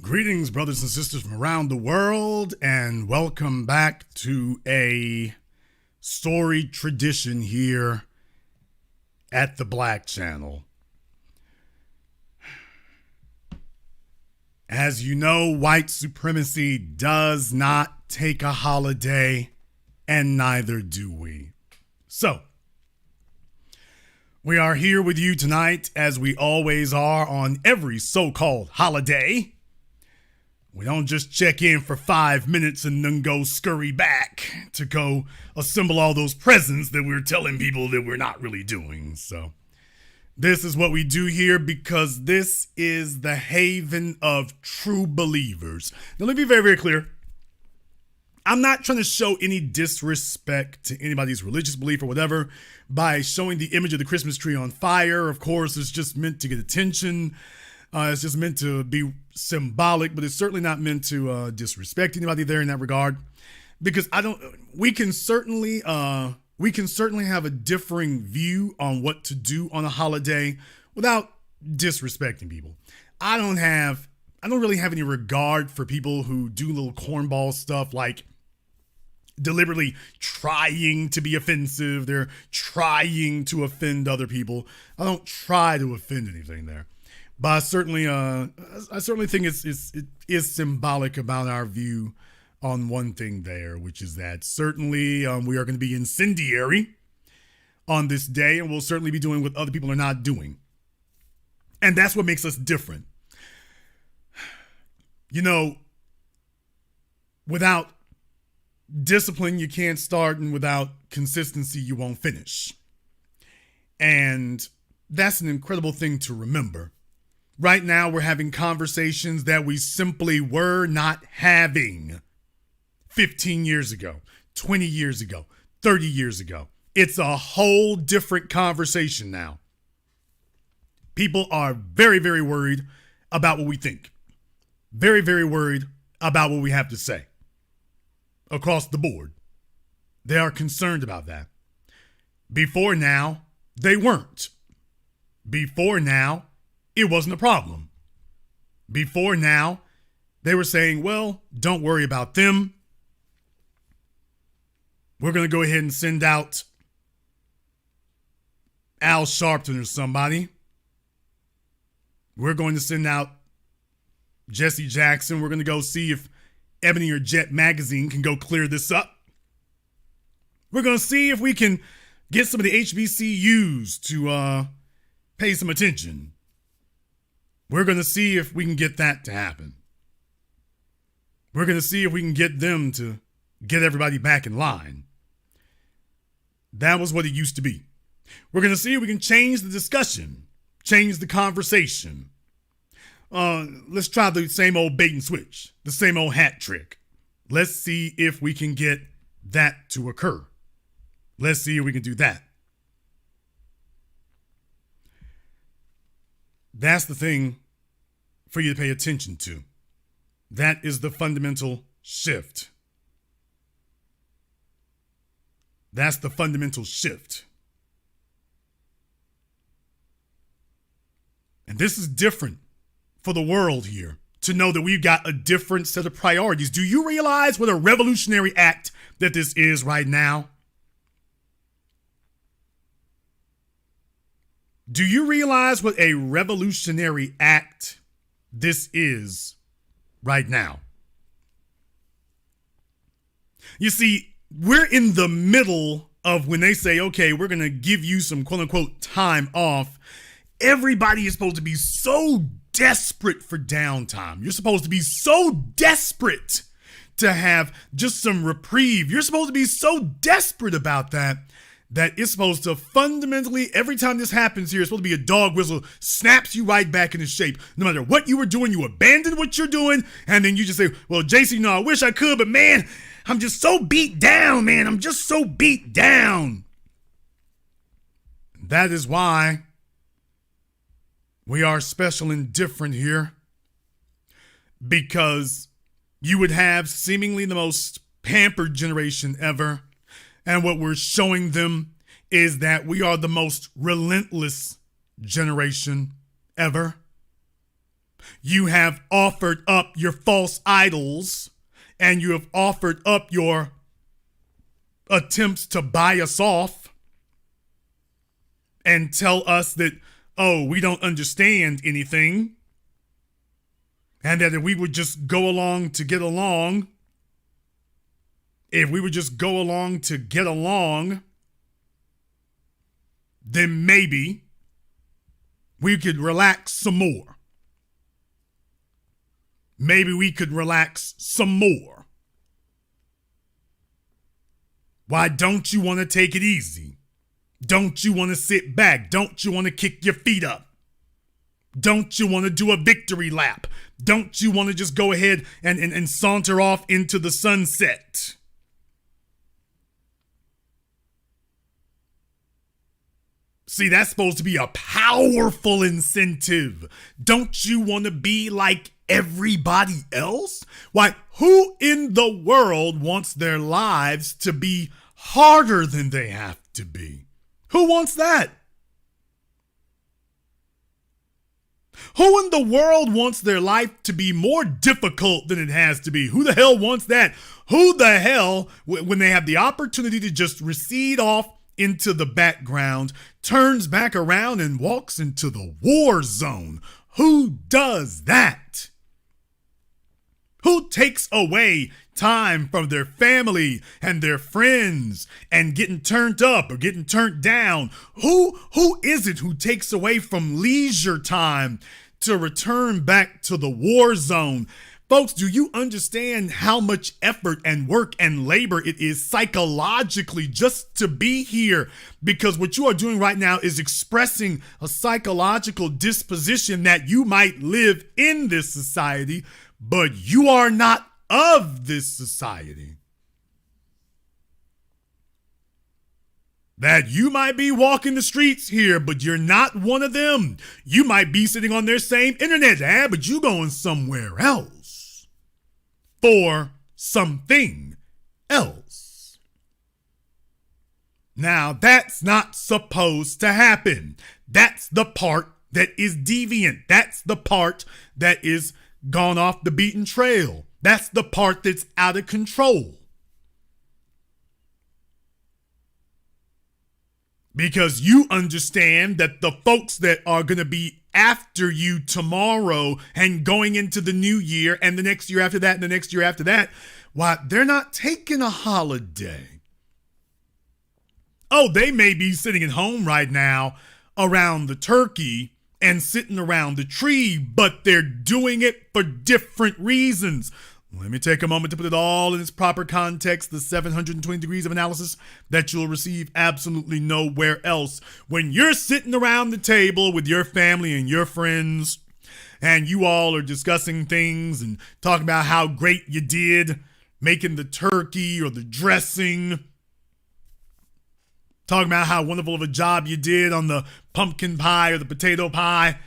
Greetings, brothers and sisters from around the world, and welcome back to a story tradition here at the Black Channel. As you know, white supremacy does not take a holiday, and neither do we. So, we are here with you tonight, as we always are on every so-called holiday. We don't just check in for 5 minutes and then go scurry back to go assemble all those presents that we're telling people that we're not really doing. So this is what we do here because this is the haven of true believers. Now, let me be very, very clear. I'm not trying to show any disrespect to anybody's religious belief or whatever by showing the image of the Christmas tree on fire. Of course, it's just meant to get attention. It's just meant to be symbolic, but it's certainly not meant to disrespect anybody there in that regard. Because we can certainly have a differing view on what to do on a holiday without disrespecting people. I don't really have any regard for people who do little cornball stuff like deliberately trying to be offensive. They're trying to offend other people. I don't try to offend anything there. But I certainly think it is symbolic about our view on one thing there, which is that certainly we are going to be incendiary on this day, and we'll certainly be doing what other people are not doing. And that's what makes us different. You know, without discipline, you can't start, and without consistency, you won't finish. And that's an incredible thing to remember. Right now, we're having conversations that we simply were not having 15 years ago, 20 years ago, 30 years ago. It's a whole different conversation now. People are very, very worried about what we think. Very, very worried about what we have to say. Across the board. They are concerned about that. Before now, they weren't. Before now, it wasn't a problem. Before now, they were saying, well, don't worry about them. We're going to go ahead and send out Al Sharpton or somebody. We're going to send out Jesse Jackson. We're going to go see if Ebony or Jet Magazine can go clear this up. We're going to see if we can get some of the HBCUs to pay some attention. We're going to see if we can get that to happen. We're going to see if we can get them to get everybody back in line. That was what it used to be. We're going to see if we can change the discussion, change the conversation. Let's try the same old bait and switch, the same old hat trick. Let's see if we can get that to occur. Let's see if we can do that. That's the thing for you to pay attention to. That is the fundamental shift. That's the fundamental shift. And this is different for the world here to know that we've got a different set of priorities. Do you realize what a revolutionary act that this is right now? Do you realize what a revolutionary act this is right now? You see, we're in the middle of when they say, okay, we're going to give you some quote unquote time off. Everybody is supposed to be so desperate for downtime. You're supposed to be so desperate to have just some reprieve. You're supposed to be so desperate about that it's supposed to fundamentally, every time this happens here, it's supposed to be a dog whistle, snaps you right back into shape. No matter what you were doing, you abandon what you're doing, and then you just say, well, JC, no, I wish I could, but man, I'm just so beat down, man. I'm just so beat down. That is why we are special and different here, because you would have seemingly the most pampered generation ever. And what we're showing them is that we are the most relentless generation ever. You have offered up your false idols, and you have offered up your attempts to buy us off and tell us that, oh, we don't understand anything, and that if we would just go along to get along, then maybe we could relax some more. Maybe we could relax some more. Why don't you want to take it easy? Don't you want to sit back? Don't you want to kick your feet up? Don't you want to do a victory lap? Don't you want to just go ahead and saunter off into the sunset? See, that's supposed to be a powerful incentive. Don't you want to be like everybody else? Why, who in the world wants their lives to be harder than they have to be? Who wants that? Who in the world wants their life to be more difficult than it has to be? Who the hell wants that? Who the hell, when they have the opportunity to just recede off into the background, turns back around and walks into the war zone? Who does that? Who takes away time from their family and their friends and getting turned up or getting turned down? Who is it who takes away from leisure time to return back to the war zone? Folks, do you understand how much effort and work and labor it is psychologically just to be here? Because what you are doing right now is expressing a psychological disposition that you might live in this society, but you are not of this society. That you might be walking the streets here, but you're not one of them. You might be sitting on their same internet, but you going somewhere else for something else. Now, that's not supposed to happen. That's the part that is deviant. That's the part that is gone off the beaten trail. That's the part that's out of control. Because you understand that the folks that are going to be after you tomorrow and going into the new year and the next year after that and the next year after that, why, they're not taking a holiday. Oh, they may be sitting at home right now around the turkey and sitting around the tree, but they're doing it for different reasons. Let me take a moment to put it all in its proper context, the 720 degrees of analysis that you'll receive absolutely nowhere else. When you're sitting around the table with your family and your friends, and you all are discussing things and talking about how great you did making the turkey or the dressing, talking about how wonderful of a job you did on the pumpkin pie or the potato pie,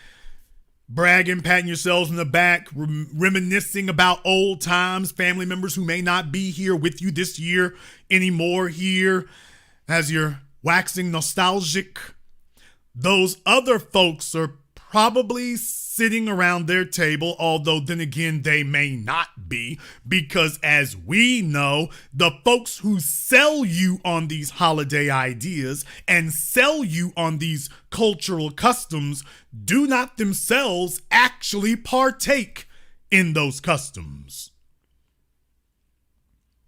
bragging, patting yourselves in the back, reminiscing about old times, family members who may not be here with you this year anymore here as you're waxing nostalgic. Those other folks are probably sitting around their table, although then again, they may not be, because as we know, the folks who sell you on these holiday ideas and sell you on these cultural customs do not themselves actually partake in those customs.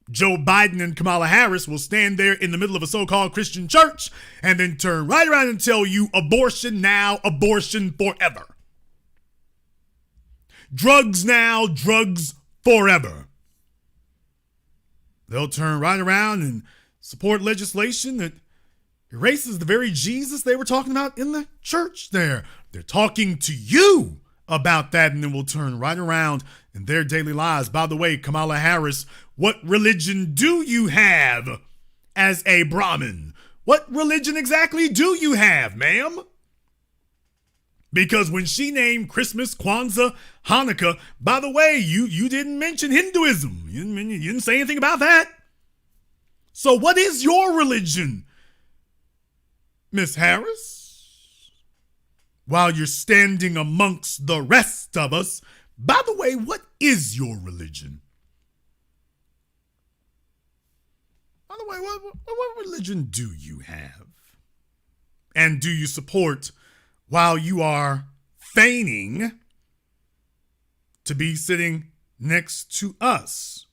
Joe Biden and Kamala Harris will stand there in the middle of a so-called Christian church and then turn right around and tell you abortion now, abortion forever. Drugs now, drugs forever. They'll turn right around and support legislation that erases the very Jesus they were talking about in the church there. They're talking to you about that, and then we'll turn right around in their daily lives. By the way, Kamala Harris, what religion do you have as a Brahmin? What religion exactly do you have, ma'am? Because when she named Christmas, Kwanzaa, Hanukkah, by the way, you didn't mention Hinduism. You didn't say anything about that. So what is your religion, Miss Harris? while you're standing amongst the rest of us. By the way, what is your religion? By the way, what religion do you have? And do you support while you are feigning to be sitting next to us?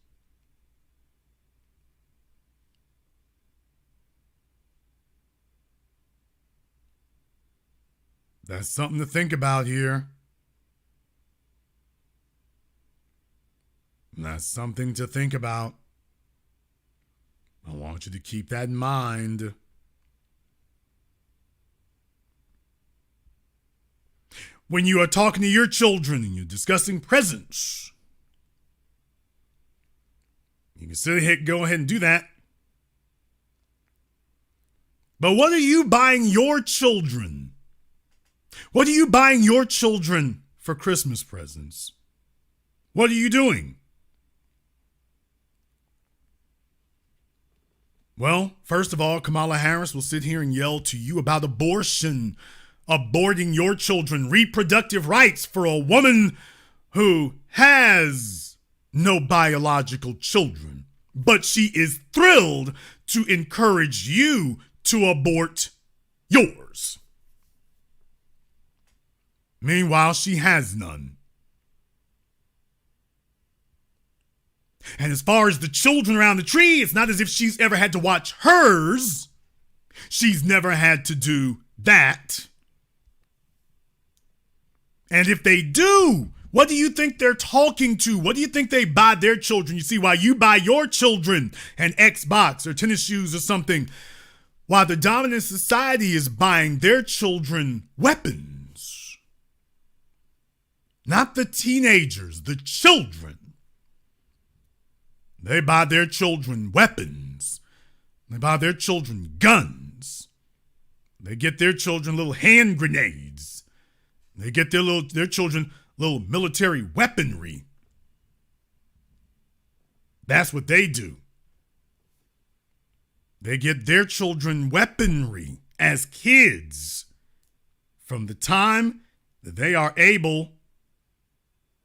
That's something to think about here. That's something to think about. I want you to keep that in mind. When you are talking to your children and you're discussing presents, you can go ahead and do that. But what are you buying your children? What are you buying your children for Christmas presents? What are you doing? Well, first of all, Kamala Harris will sit here and yell to you about abortion, aborting your children, reproductive rights for a woman who has no biological children, but she is thrilled to encourage you to abort yours. Meanwhile, she has none. And as far as the children around the tree, it's not as if she's ever had to watch hers. She's never had to do that. And if they do, what do you think they're talking to? What do you think they buy their children? You see, while you buy your children an Xbox or tennis shoes or something, while the dominant society is buying their children weapons. Not the teenagers, the children. They buy their children weapons. They buy their children guns. They get their children little hand grenades. They get their children little military weaponry. That's what they do. They get their children weaponry as kids from the time that they are able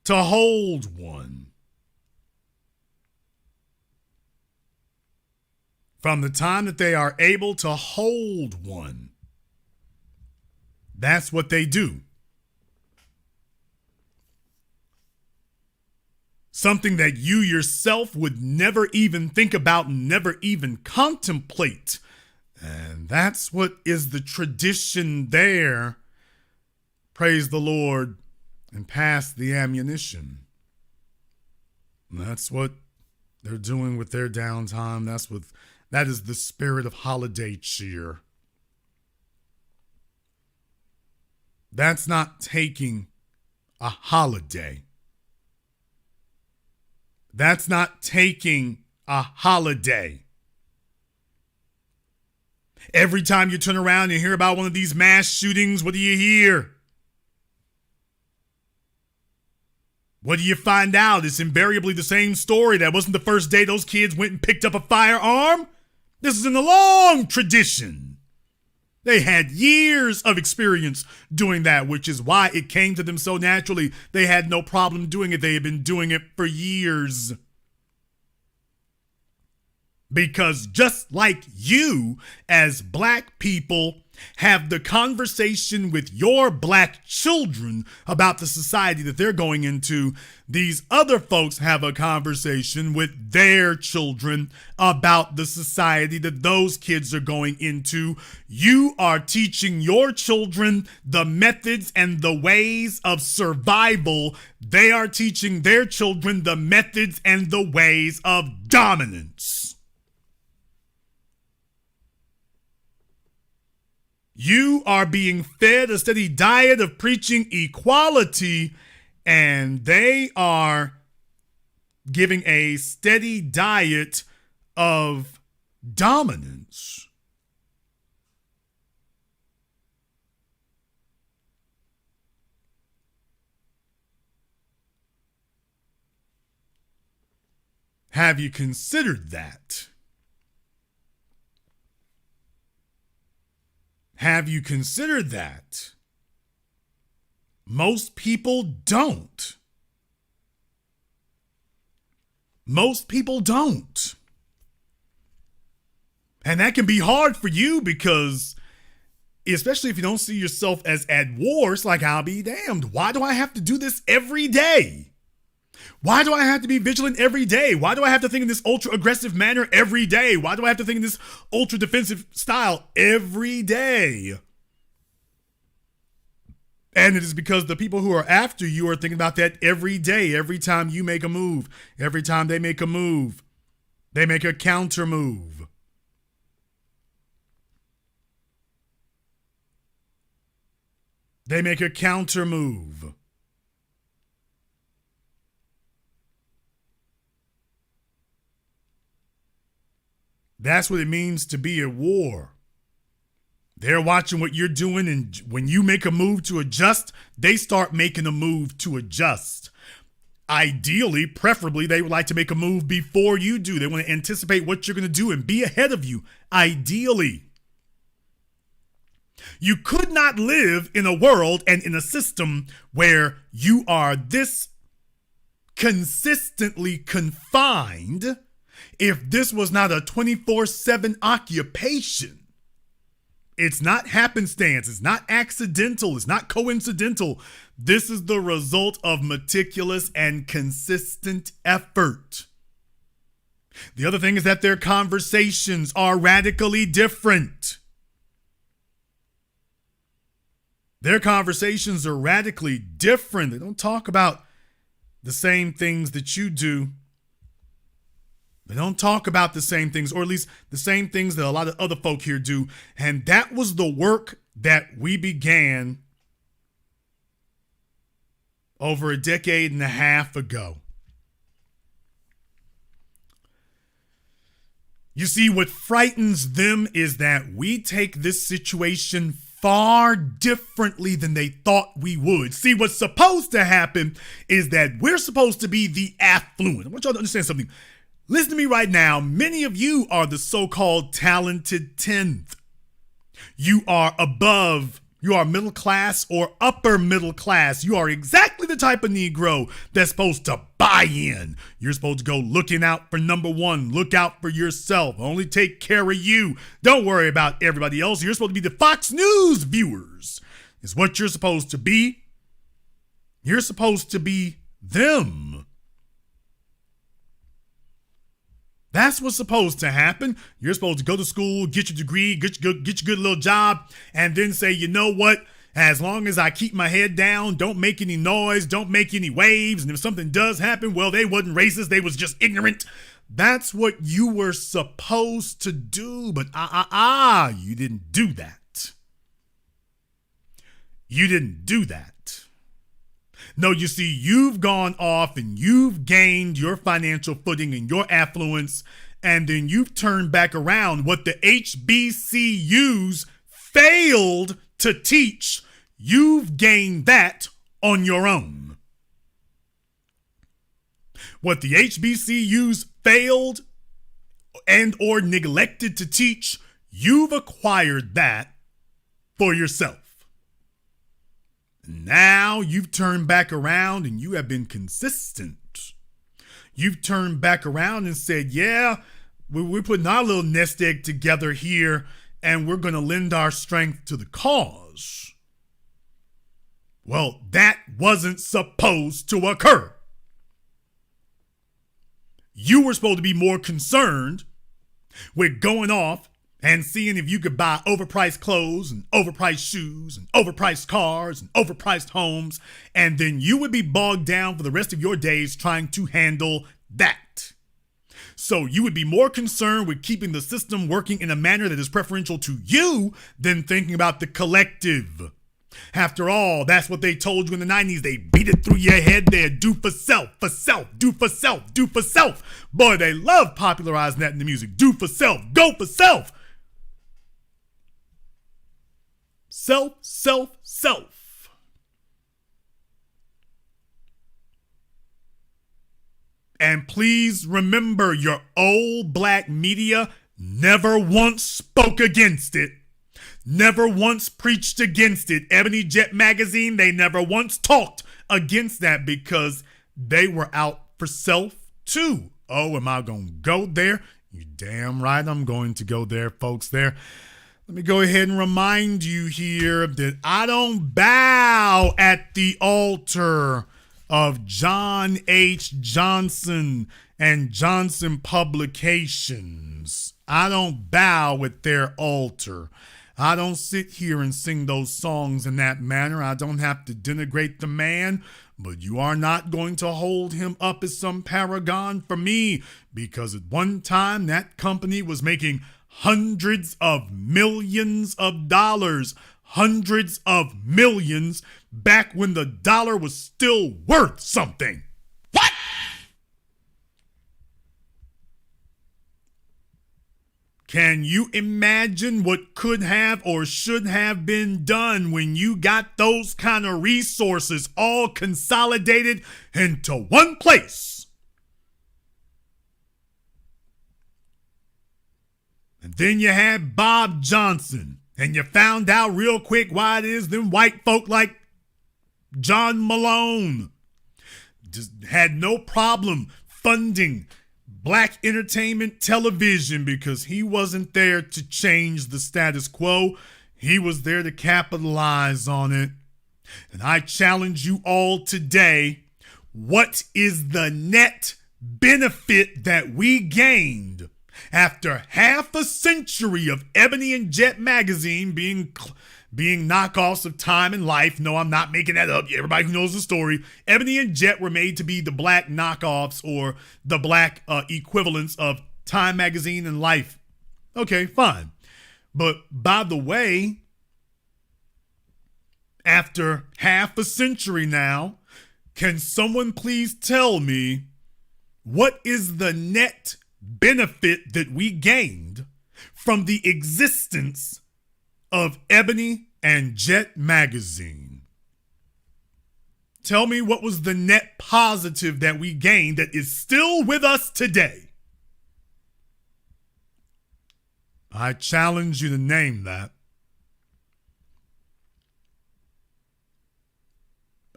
to hold one. From the time that they are able to hold one. That's what they do. Something that you yourself would never even think about, never even contemplate. And that's what is the tradition there. Praise the Lord and pass the ammunition. That's what they're doing with their downtime. That is the spirit of holiday cheer. That's not taking a holiday. That's not taking a holiday. Every time you turn around and hear about one of these mass shootings, what do you hear? What do you find out? It's invariably the same story. That wasn't the first day those kids went and picked up a firearm. This is in a long tradition. They had years of experience doing that, which is why it came to them so naturally. They had no problem doing it. They had been doing it for years. Because just like you, as black people, have the conversation with your black children about the society that they're going into, these other folks have a conversation with their children about the society that those kids are going into. You are teaching your children the methods and the ways of survival. They are teaching their children the methods and the ways of dominance. You are being fed a steady diet of preaching equality, and they are giving a steady diet of dominance. Have you considered that? Have you considered that? Most people don't. Most people don't. And that can be hard for you because, especially if you don't see yourself as at war, it's like, I'll be damned. Why do I have to do this every day? Why do I have to be vigilant every day? Why do I have to think in this ultra aggressive manner every day? Why do I have to think in this ultra defensive style every day? And it is because the people who are after you are thinking about that every day, every time you make a move, every time they make a move, they make a counter move. They make a counter move. That's what it means to be at war. They're watching what you're doing, and when you make a move to adjust, they start making a move to adjust. Ideally, preferably, they would like to make a move before you do. They want to anticipate what you're going to do and be ahead of you, ideally. You could not live in a world and in a system where you are this consistently confined if this was not a 24/7 occupation. It's not happenstance. It's not accidental. It's not coincidental. This is the result of meticulous and consistent effort. The other thing is that their conversations are radically different. Their conversations are radically different. They don't talk about the same things that you do. They don't talk about the same things, or at least the same things that a lot of other folk here do. And that was the work that we began over a decade and a half ago. You see, what frightens them is that we take this situation far differently than they thought we would. See, what's supposed to happen is that we're supposed to be the affluent. I want y'all to understand something. Listen to me right now. Many of you are the so-called talented 10th. You are above, you are middle class or upper middle class. You are exactly the type of Negro that's supposed to buy in. You're supposed to go looking out for number one. Look out for yourself. Only take care of you. Don't worry about everybody else. You're supposed to be the Fox News viewers. Is what you're supposed to be. You're supposed to be them. That's what's supposed to happen. You're supposed to go to school, get your degree, get your good little job, and then say, you know what? As long as I keep my head down, don't make any noise, don't make any waves, and if something does happen, well, they wasn't racist, they was just ignorant. That's what you were supposed to do, but you didn't do that. You didn't do that. No, you see, you've gone off and you've gained your financial footing and your affluence, and then you've turned back around what the HBCUs failed to teach. You've gained that on your own. What the HBCUs failed and or neglected to teach, you've acquired that for yourself. Now you've turned back around and you have been consistent. You've turned back around and said, yeah, we're putting our little nest egg together here and we're going to lend our strength to the cause. Well, that wasn't supposed to occur. You were supposed to be more concerned with going off and seeing if you could buy overpriced clothes and overpriced shoes and overpriced cars and overpriced homes, and then you would be bogged down for the rest of your days trying to handle that. So you would be more concerned with keeping the system working in a manner that is preferential to you than thinking about the collective. After all, that's what they told you in the 90s. They beat it through your head there. Do for self, do for self, do for self. Boy, they love popularizing that in the music. Do for self, go for self. Self, self, self. And please remember, your old black media never once spoke against it. never once preached against it. Ebony Jet magazine, they never once talked against that because they were out for self too. Oh, am I going to go there? You damn right I'm going to go there, folks. Let me go ahead and remind you here that I don't bow at the altar of John H. Johnson and Johnson Publications. I don't bow at their altar. I don't sit here and sing those songs in that manner. I don't have to denigrate the man, but you are not going to hold him up as some paragon for me, because at one time that company was making hundreds of millions of dollars, hundreds of millions, back when the dollar was still worth something. What? Can you imagine what could have or should have been done when you got those kind of resources all consolidated into one place? And then you had Bob Johnson, and you found out real quick why it is them white folk like John Malone just had no problem funding black entertainment television, because he wasn't there to change the status quo. He was there to capitalize on it. And I challenge you all today, what is the net benefit that we gained after half a century of Ebony and Jet magazine being knockoffs of Time and Life? No, I'm not making that up. Everybody who knows the story, Ebony and Jet were made to be the black knockoffs or the black equivalents of Time magazine and Life. Okay, fine. But by the way, after half a century now, can someone please tell me what is the net benefit that we gained from the existence of Ebony and Jet magazine? Tell me what was the net positive that we gained that is still with us today. I challenge you to name that.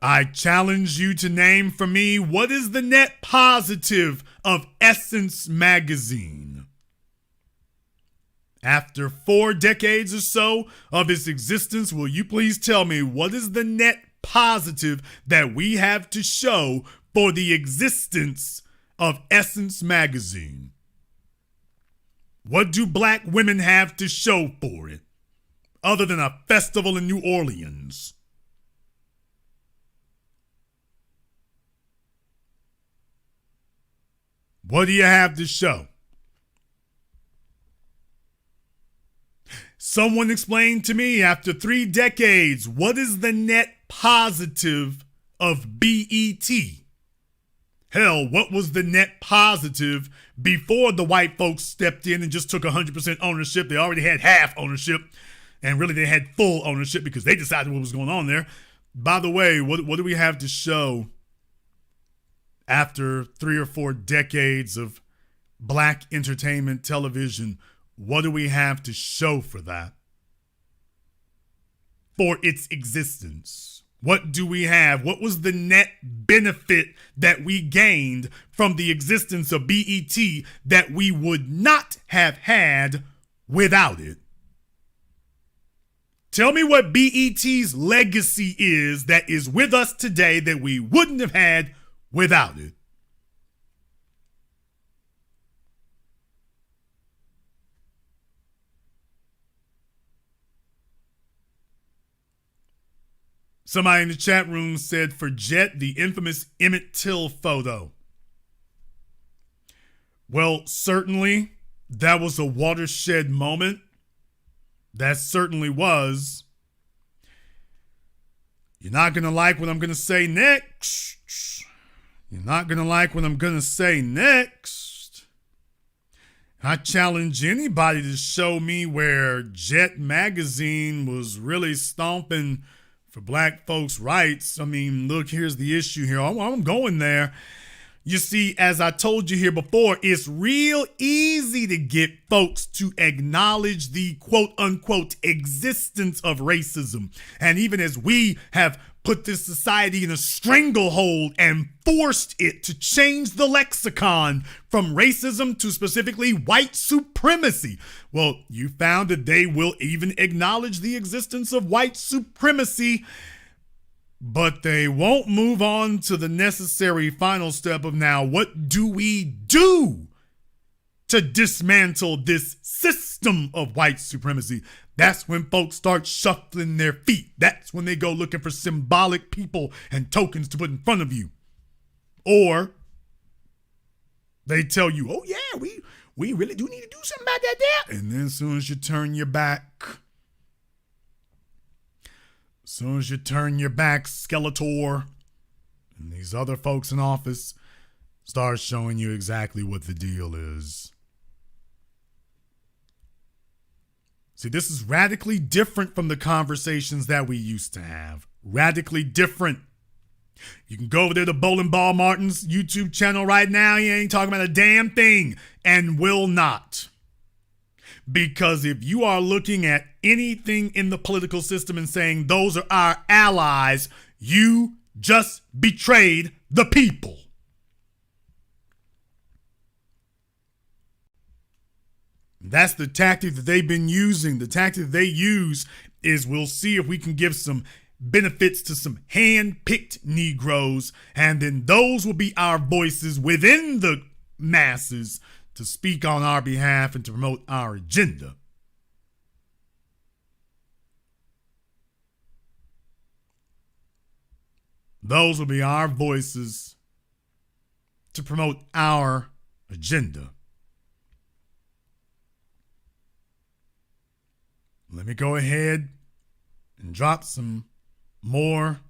I challenge you to name for me, what is the net positive of Essence magazine? After 4 decades or so of its existence, will you please tell me what is the net positive that we have to show for the existence of Essence magazine? What do black women have to show for it, other than a festival in New Orleans? What do you have to show? Someone explain to me, after 3 decades, what is the net positive of BET? Hell, what was the net positive before the white folks stepped in and just took 100% ownership? They already had half ownership, and really they had full ownership because they decided what was going on there. By the way, what do we have to show after 3 or 4 decades of black entertainment television? What do we have to show for that? For its existence? What do we have? What was the net benefit that we gained from the existence of BET that we would not have had without it? Tell me what BET's legacy is that is with us today that we wouldn't have had without it. Somebody in the chat room said, for Jet, the infamous Emmett Till photo. Well, certainly that was a watershed moment. That certainly was. You're not going to like what I'm going to say next. You're not going to like what I'm going to say next. I challenge anybody to show me where Jet magazine was really stomping for black folks' rights. I mean, look, here's the issue here. I'm going there. You see, as I told you here before, it's real easy to get folks to acknowledge the quote unquote existence of racism. And even as we have put this society in a stranglehold and forced it to change the lexicon from racism to specifically white supremacy, well, you found that they will even acknowledge the existence of white supremacy, but they won't move on to the necessary final step of now, what do we do to dismantle this system of white supremacy? That's when folks start shuffling their feet. That's when they go looking for symbolic people and tokens to put in front of you. Or they tell you, oh yeah, we really do need to do something about that there. And then as soon as you turn your back, Skeletor and these other folks in office start showing you exactly what the deal is. See, this is radically different from the conversations that we used to have. Radically different. You can go over there to Bowling Ball Martin's YouTube channel right now. He ain't talking about a damn thing and will not. Because if you are looking at anything in the political system and saying those are our allies, you just betrayed the people. That's the tactic that they've been using. The tactic that they use is we'll see if we can give some benefits to some hand-picked Negroes, and then those will be our voices within the masses to speak on our behalf and to promote our agenda. Those will be our voices to promote our agenda. Let me go ahead and drop some more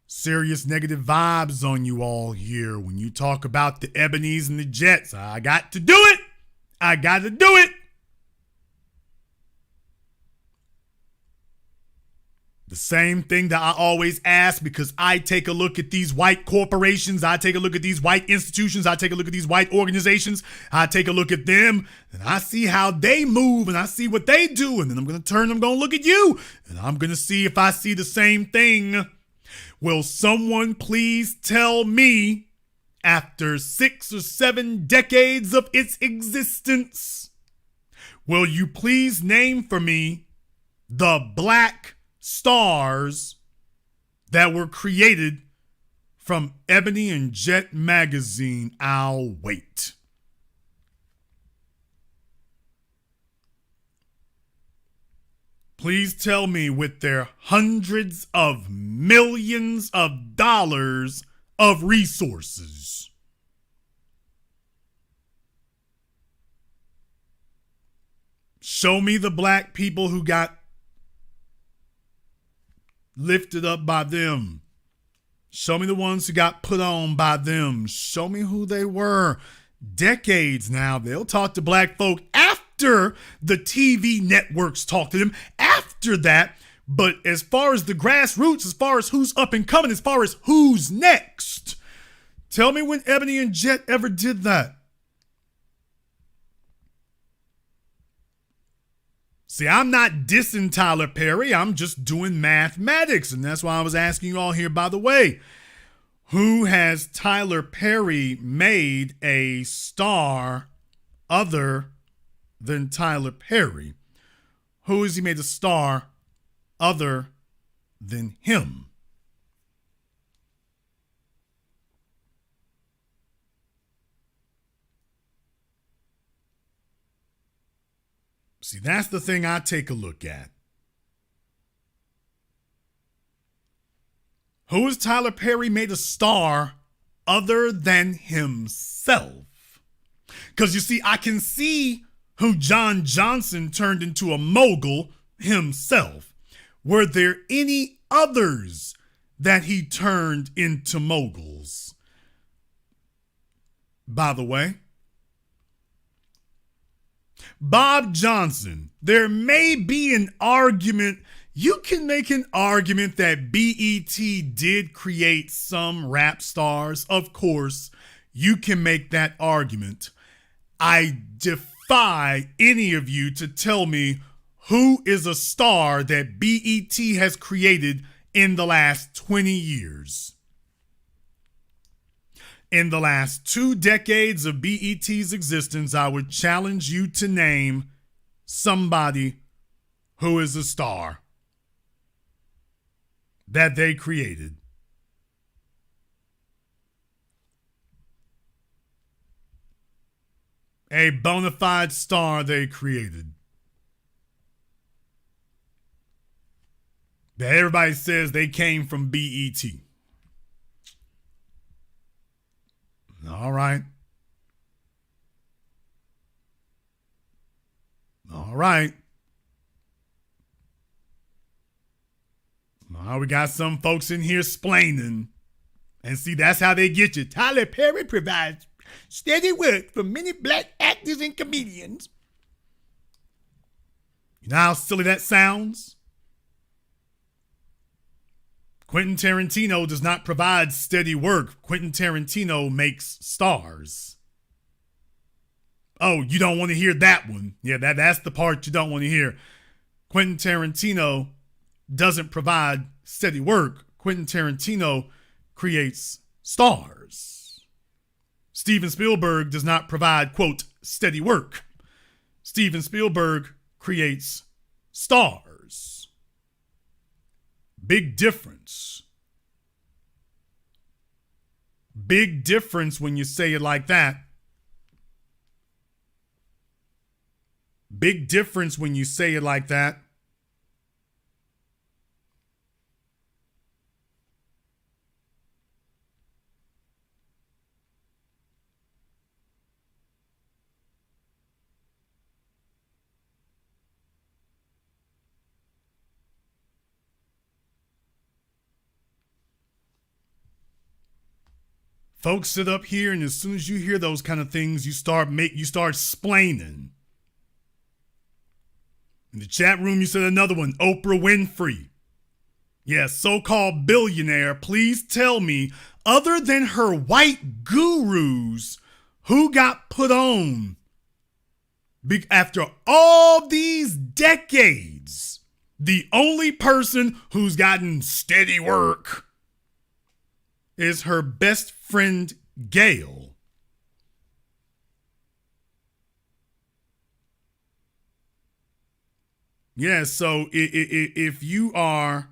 serious negative vibes on you all here when you talk about the Ebonies and the Jets. I got to do it. I got to do it. The same thing that I always ask, because I take a look at these white corporations, I take a look at these white institutions, I take a look at these white organizations, I take a look at them, and I see how they move, and I see what they do, and then I'm going to turn, I'm going to look at you, and I'm going to see if I see the same thing. Will someone please tell me, after 6 or 7 decades of its existence, will you please name for me the black stars that were created from Ebony and Jet magazine? I'll wait. Please tell me, with their hundreds of millions of dollars of resources, show me the black people who got lifted up by them. Show me the ones who got put on by them. Show me who they were. Decades now, they'll talk to black folk after the TV networks talk to them. After that, but as far as the grassroots, as far as who's up and coming, as far as who's next, tell me when Ebony and Jet ever did that. See, I'm not dissing Tyler Perry. I'm just doing mathematics. And that's why I was asking you all here, by the way, who has Tyler Perry made a star other than Tyler Perry? Who has he made a star other than him? See, that's the thing I take a look at. Who has Tyler Perry made a star other than himself? Because you see, I can see who John Johnson turned into a mogul himself. Were there any others that he turned into moguls? By the way, Bob Johnson, there may be an argument You can make an argument that BET did create some rap stars. Of course, you can make that argument. I defy any of you to tell me who is a star that BET has created in the last 20 years. In the last 2 decades of BET's existence, I would challenge you to name somebody who is a star that they created. A bona fide star they created. That everybody says they came from BET. All right. All right. We got some folks in here splaining. And see, that's how they get you. Tyler Perry provides steady work for many black actors and comedians. You know how silly that sounds? Quentin Tarantino does not provide steady work. Quentin Tarantino makes stars. Oh, you don't want to hear that one. Yeah, that's the part you don't want to hear. Quentin Tarantino doesn't provide steady work. Quentin Tarantino creates stars. Steven Spielberg does not provide, quote, steady work. Steven Spielberg creates stars. Big difference. Big difference when you say it like that. Big difference when you say it like that. Folks sit up here, and as soon as you hear those kind of things, you start splaining. In the chat room, you said another one, Oprah Winfrey. Yes, so-called billionaire. Please tell me, other than her white gurus, who got put on after all these decades? The only person who's gotten steady work is her best friend, Gail. Yeah, so if you are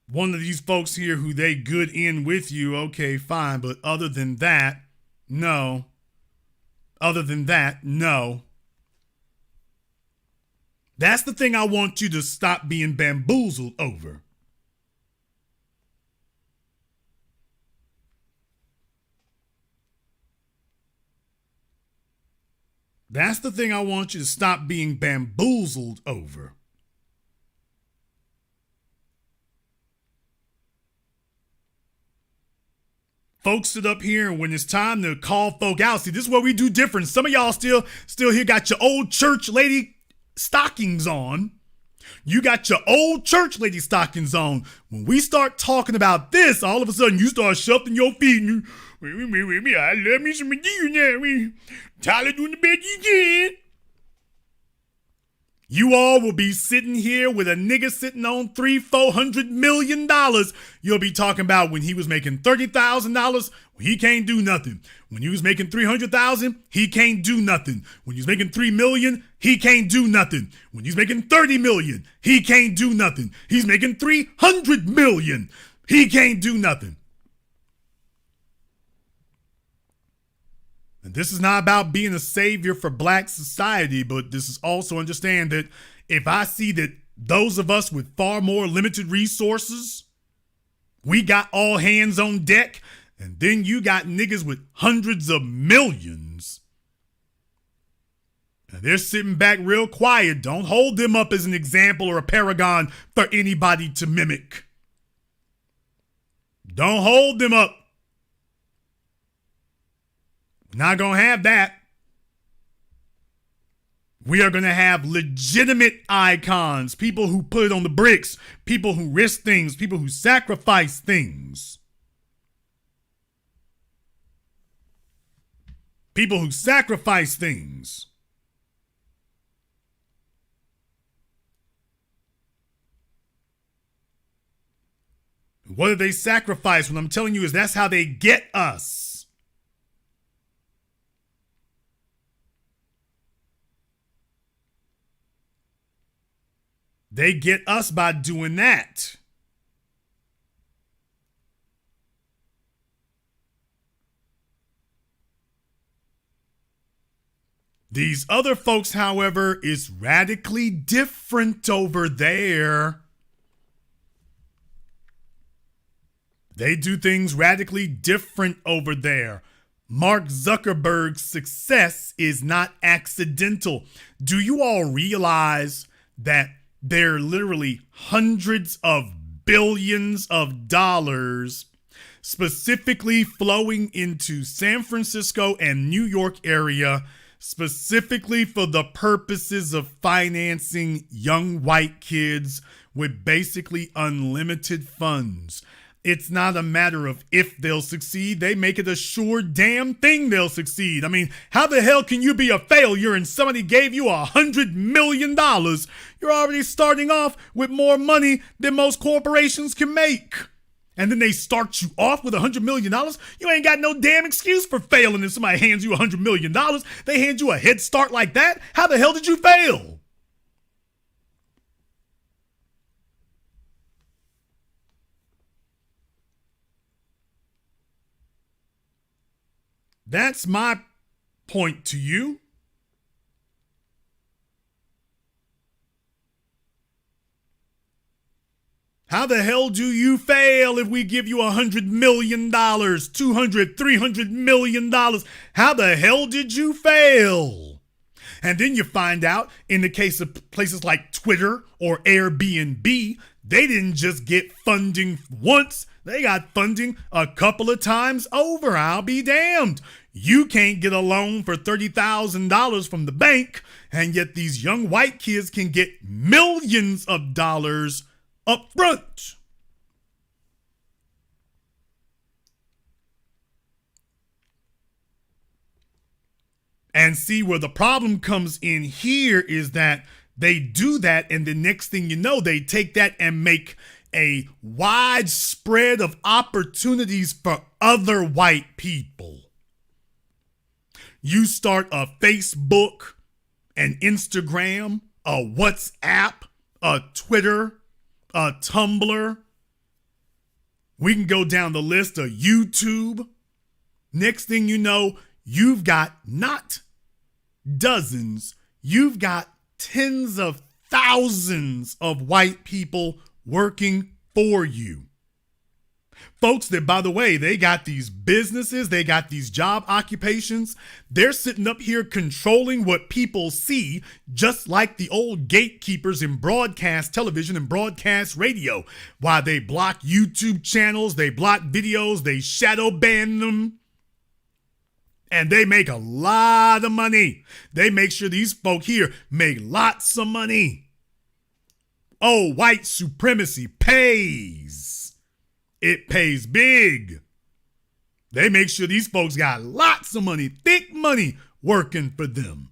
one of these folks here who they good in with you, okay, fine. But other than that, no. Other than that, no. That's the thing I want you to stop being bamboozled over. That's the thing I want you to stop being bamboozled over. Folks sit up here, and when it's time to call folk out, see, this is what we do different. Some of y'all still here got your old church lady stockings on. You got your old church lady stockings on. When we start talking about this, all of a sudden you start shuffling your feet. And I love me some you now. Tyler doing the best you can. You all will be sitting here with a nigga sitting on $300-400 million. You'll be talking about when he was making $30,000, he can't do nothing. When he was making $300,000, he can't do nothing. When he's making $3 million, he can't do nothing. When he's making $30 million, he can't do nothing. He's making $300 million, he can't do nothing. And this is not about being a savior for black society, but this is also understand that if I see that those of us with far more limited resources, we got all hands on deck, and then you got niggas with hundreds of millions, and they're sitting back real quiet. Don't hold them up as an example or a paragon for anybody to mimic. Don't hold them up. Not gonna have that. We are going to have legitimate icons, people who put it on the bricks, people who risk things, people who sacrifice things. People who sacrifice things. What do they sacrifice? What I'm telling you is that's how they get us. They get us by doing that. These other folks, however, is radically different over there. They do things radically different over there. Mark Zuckerberg's success is not accidental. Do you all realize that there are literally hundreds of billions of dollars specifically flowing into San Francisco and New York area, specifically for the purposes of financing young white kids with basically unlimited funds? It's not a matter of if they'll succeed. They make it a sure damn thing they'll succeed. I mean, how the hell can you be a failure and somebody gave you $100 million? You're already starting off with more money than most corporations can make. And then they start you off with $100 million? You ain't got no damn excuse for failing if somebody hands you $100 million. They hand you a head start like that? How the hell did you fail? That's my point to you. How the hell do you fail if we give you $100 million, $200, $300 million? How the hell did you fail? And then you find out in the case of places like Twitter or Airbnb, they didn't just get funding once. They got funding a couple of times over. I'll be damned. You can't get a loan for $30,000 from the bank, and yet these young white kids can get millions of dollars up front. And see, where the problem comes in here is that they do that, and the next thing you know, they take that and make a wide spread of opportunities for other white people. You start a Facebook, an Instagram, a WhatsApp, a Twitter, a Tumblr. We can go down the list of YouTube. Next thing you know, you've got not dozens, you've got tens of thousands of white people working for you. Folks that, by the way, they got these businesses, they got these job occupations. They're sitting up here controlling what people see, just like the old gatekeepers in broadcast television and broadcast radio. While they block YouTube channels, they block videos, they shadow ban them. And they make a lot of money. They make sure these folk here make lots of money. Oh, white supremacy pays. It pays big. They make sure these folks got lots of money, thick money working for them.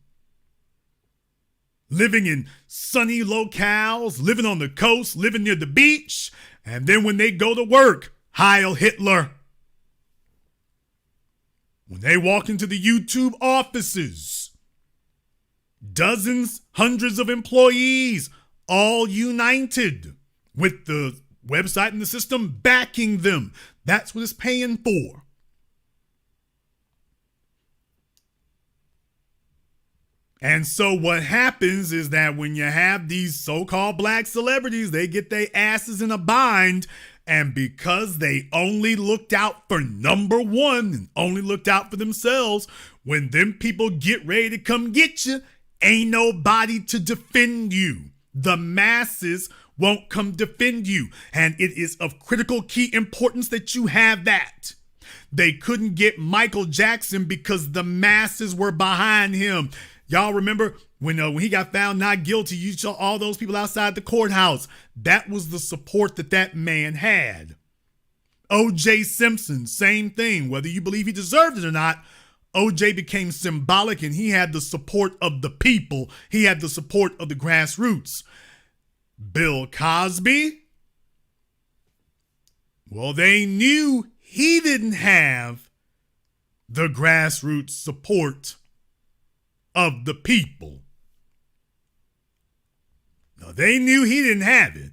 Living in sunny locales, living on the coast, living near the beach. And then when they go to work, Heil Hitler. When they walk into the YouTube offices, dozens, hundreds of employees, all united with the website and the system backing them. That's what it's paying for. And so what happens is that when you have these so-called black celebrities, they get their asses in a bind. And because they only looked out for number one and only looked out for themselves, when them people get ready to come get you, ain't nobody to defend you. The masses won't come defend you. And it is of critical key importance that you have that. They couldn't get Michael Jackson because the masses were behind him. Y'all remember when he got found not guilty, you saw all those people outside the courthouse. That was the support that man had. O.J. Simpson, same thing. Whether you believe he deserved it or not, O.J. became symbolic and he had the support of the people. He had the support of the grassroots. Bill Cosby, well, they knew he didn't have the grassroots support of the people. Now, they knew he didn't have it.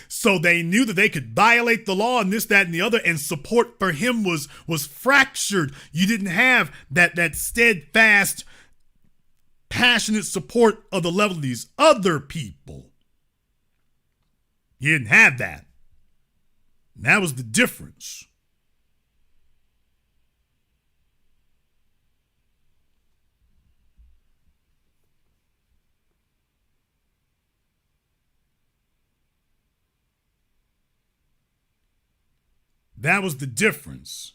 So they knew that they could violate the law and this, that, and the other, and support for him was fractured. You didn't have that steadfast, passionate support of the level of these other people. You didn't have that. And that was the difference. That was the difference.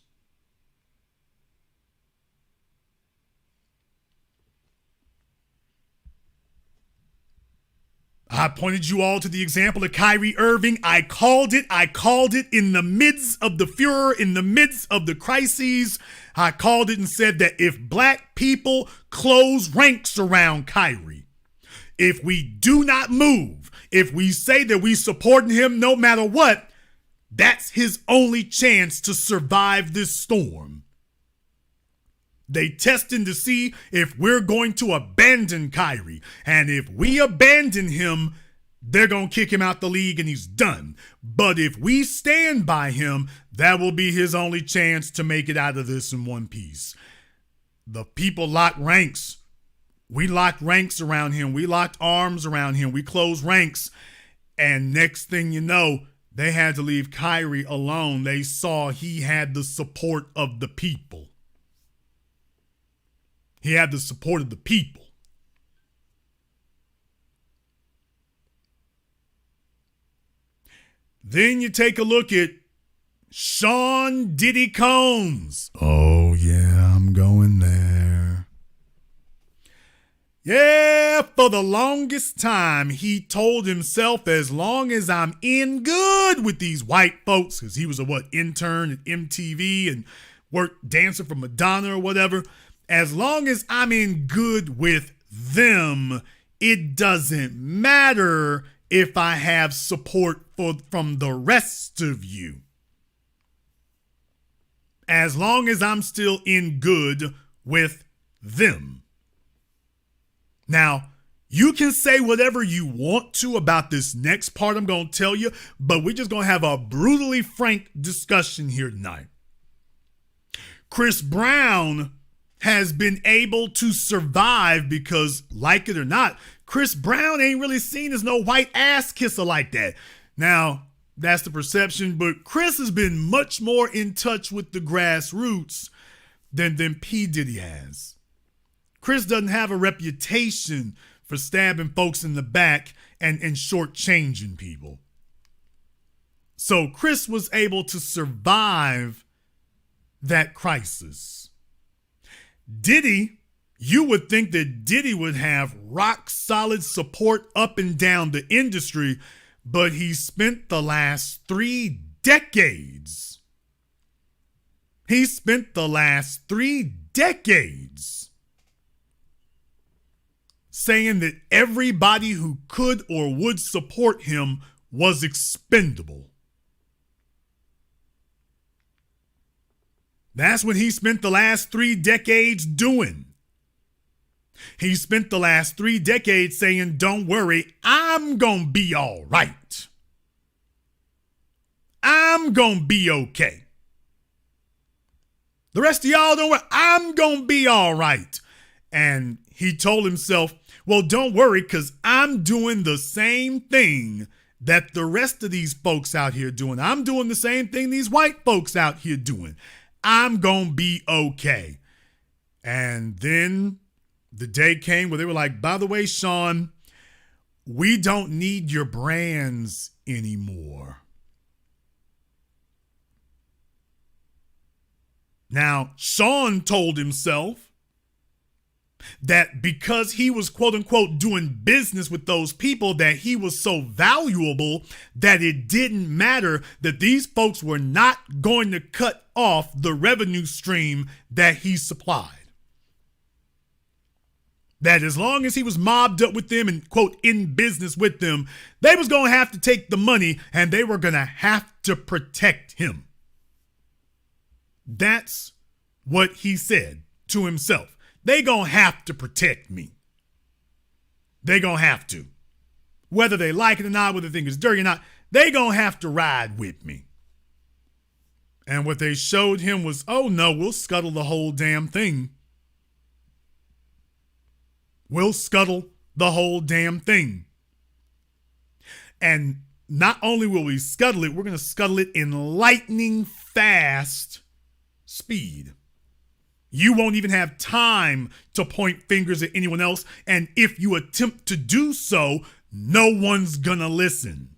I pointed you all to the example of Kyrie Irving. I called it in the midst of the furor, in the midst of the crises. I called it and said that if black people close ranks around Kyrie, if we do not move, if we say that we supporting him no matter what, that's his only chance to survive this storm. They testing to see if we're going to abandon Kyrie. And if we abandon him, they're going to kick him out the league and he's done. But if we stand by him, that will be his only chance to make it out of this in one piece. The people locked ranks. We locked ranks around him. We locked arms around him. We closed ranks. And next thing you know, they had to leave Kyrie alone. They saw he had the support of the people. He had the support of the people. Then you take a look at Sean Diddy Combs. Oh, yeah, I'm going there. Yeah, for the longest time, he told himself, as long as I'm in good with these white folks, because he was a intern at MTV and worked dancing for Madonna or whatever. As long as I'm in good with them, it doesn't matter if I have support from the rest of you. As long as I'm still in good with them. Now, you can say whatever you want to about this next part I'm going to tell you, but we're just going to have a brutally frank discussion here tonight. Chris Brown has been able to survive because, like it or not, Chris Brown ain't really seen as no white ass kisser like that. Now, that's the perception, but Chris has been much more in touch with the grassroots than P. Diddy has. Chris doesn't have a reputation for stabbing folks in the back and shortchanging people. So Chris was able to survive that crisis. Diddy, you would think that Diddy would have rock solid support up and down the industry, but he spent the last 3 decades. He spent the last 3 decades saying that everybody who could or would support him was expendable. That's what he spent the last 3 decades doing. He spent the last 3 decades saying, don't worry, I'm going to be all right. I'm going to be okay. The rest of y'all don't worry, I'm going to be all right. And he told himself, well, don't worry, because I'm doing the same thing that the rest of these folks out here doing. I'm doing the same thing these white folks out here doing. I'm going to be okay. And then the day came where they were like, by the way, Sean, we don't need your brands anymore. Now, Sean told himself That because he was quote unquote doing business with those people, that he was so valuable that it didn't matter that these folks were not going to cut off the revenue stream that he supplied. That as long as he was mobbed up with them and quote in business with them, they was going to have to take the money and they were going to have to protect him. That's what he said to himself. They gonna have to protect me. They gonna have to. Whether they like it or not, whether they think it's dirty or not, they gonna have to ride with me. And what they showed him was, oh no, we'll scuttle the whole damn thing. We'll scuttle the whole damn thing. And not only will we scuttle it, we're gonna scuttle it in lightning fast speed. You won't even have time to point fingers at anyone else. And if you attempt to do so, no one's gonna listen.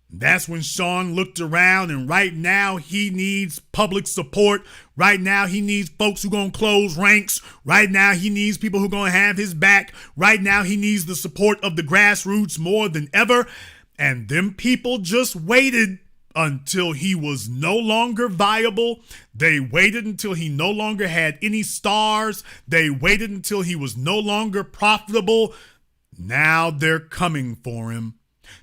That's when Sean looked around, and right now he needs public support. Right now he needs folks who gonna close ranks. Right now he needs people who gonna have his back. Right now he needs the support of the grassroots more than ever. And them people just waited until he was no longer viable. They waited until he no longer had any stars. They waited until he was no longer profitable. Now they're coming for him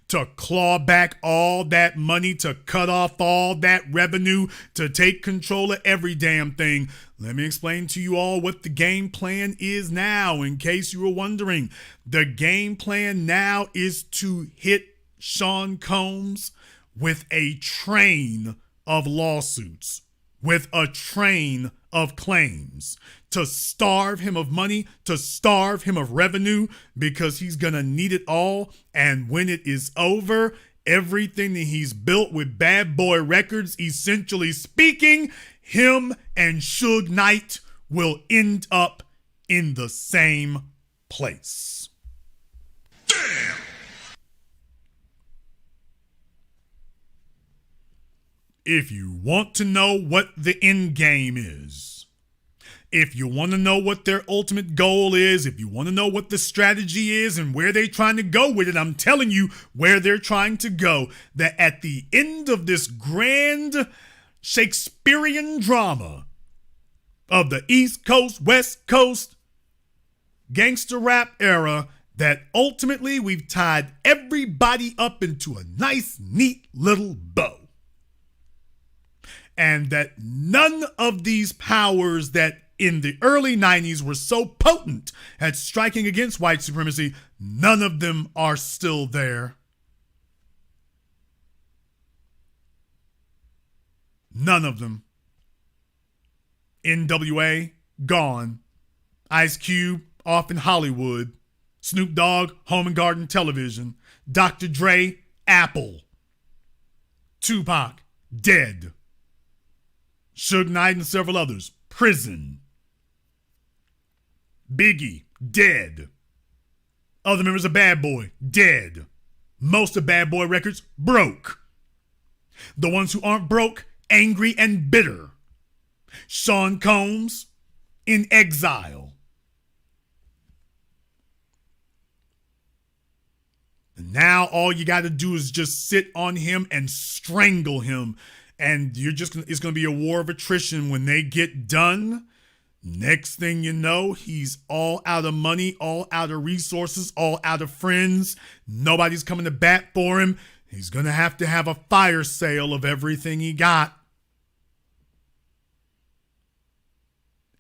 to claw back all that money, to cut off all that revenue, to take control of every damn thing. Let me explain to you all what the game plan is now, in case you were wondering. The game plan now is to hit Sean Combs with a train of lawsuits, with a train of claims, to starve him of money, to starve him of revenue, because he's gonna need it all. And when it is over, everything that he's built with Bad Boy Records, essentially speaking, him and Suge Knight will end up in the same place. Damn! If you want to know what the end game is, if you want to know what their ultimate goal is, if you want to know what the strategy is and where they're trying to go with it, I'm telling you where they're trying to go. That at the end of this grand Shakespearean drama of the East Coast, West Coast gangster rap era, that ultimately we've tied everybody up into a nice, neat little bow. And that none of these powers that in the early 90s were so potent at striking against white supremacy, none of them are still there. None of them. NWA, gone. Ice Cube, off in Hollywood. Snoop Dogg, Home and Garden Television. Dr. Dre, Apple. Tupac, dead. Suge Knight and several others, prison. Biggie, dead. Other members of Bad Boy, dead. Most of Bad Boy Records, broke. The ones who aren't broke, angry and bitter. Sean Combs, in exile. And now all you got to do is just sit on him and strangle him. And it's going to be a war of attrition when they get done. Next thing you know, he's all out of money, all out of resources, all out of friends. Nobody's coming to bat for him. He's going to have a fire sale of everything he got.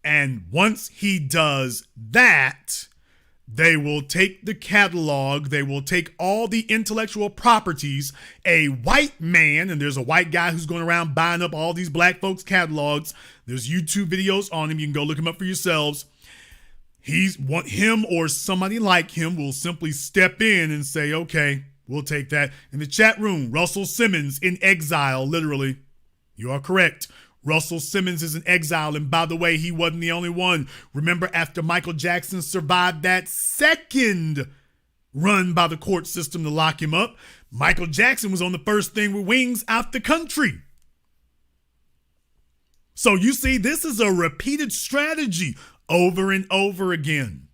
And once he does that, they will take the catalog, they will take all the intellectual properties. A white man, and there's a white guy who's going around buying up all these black folks' catalogs. There's YouTube videos on him. You can go look him up for yourselves. Him or somebody like him will simply step in and say, okay, we'll take that. In the chat room, Russell Simmons in exile, literally. You are correct. Russell Simmons is in exile, and by the way, he wasn't the only one. Remember, after Michael Jackson survived that second run by the court system to lock him up, Michael Jackson was on the first thing with wings out the country. So you see, this is a repeated strategy over and over again.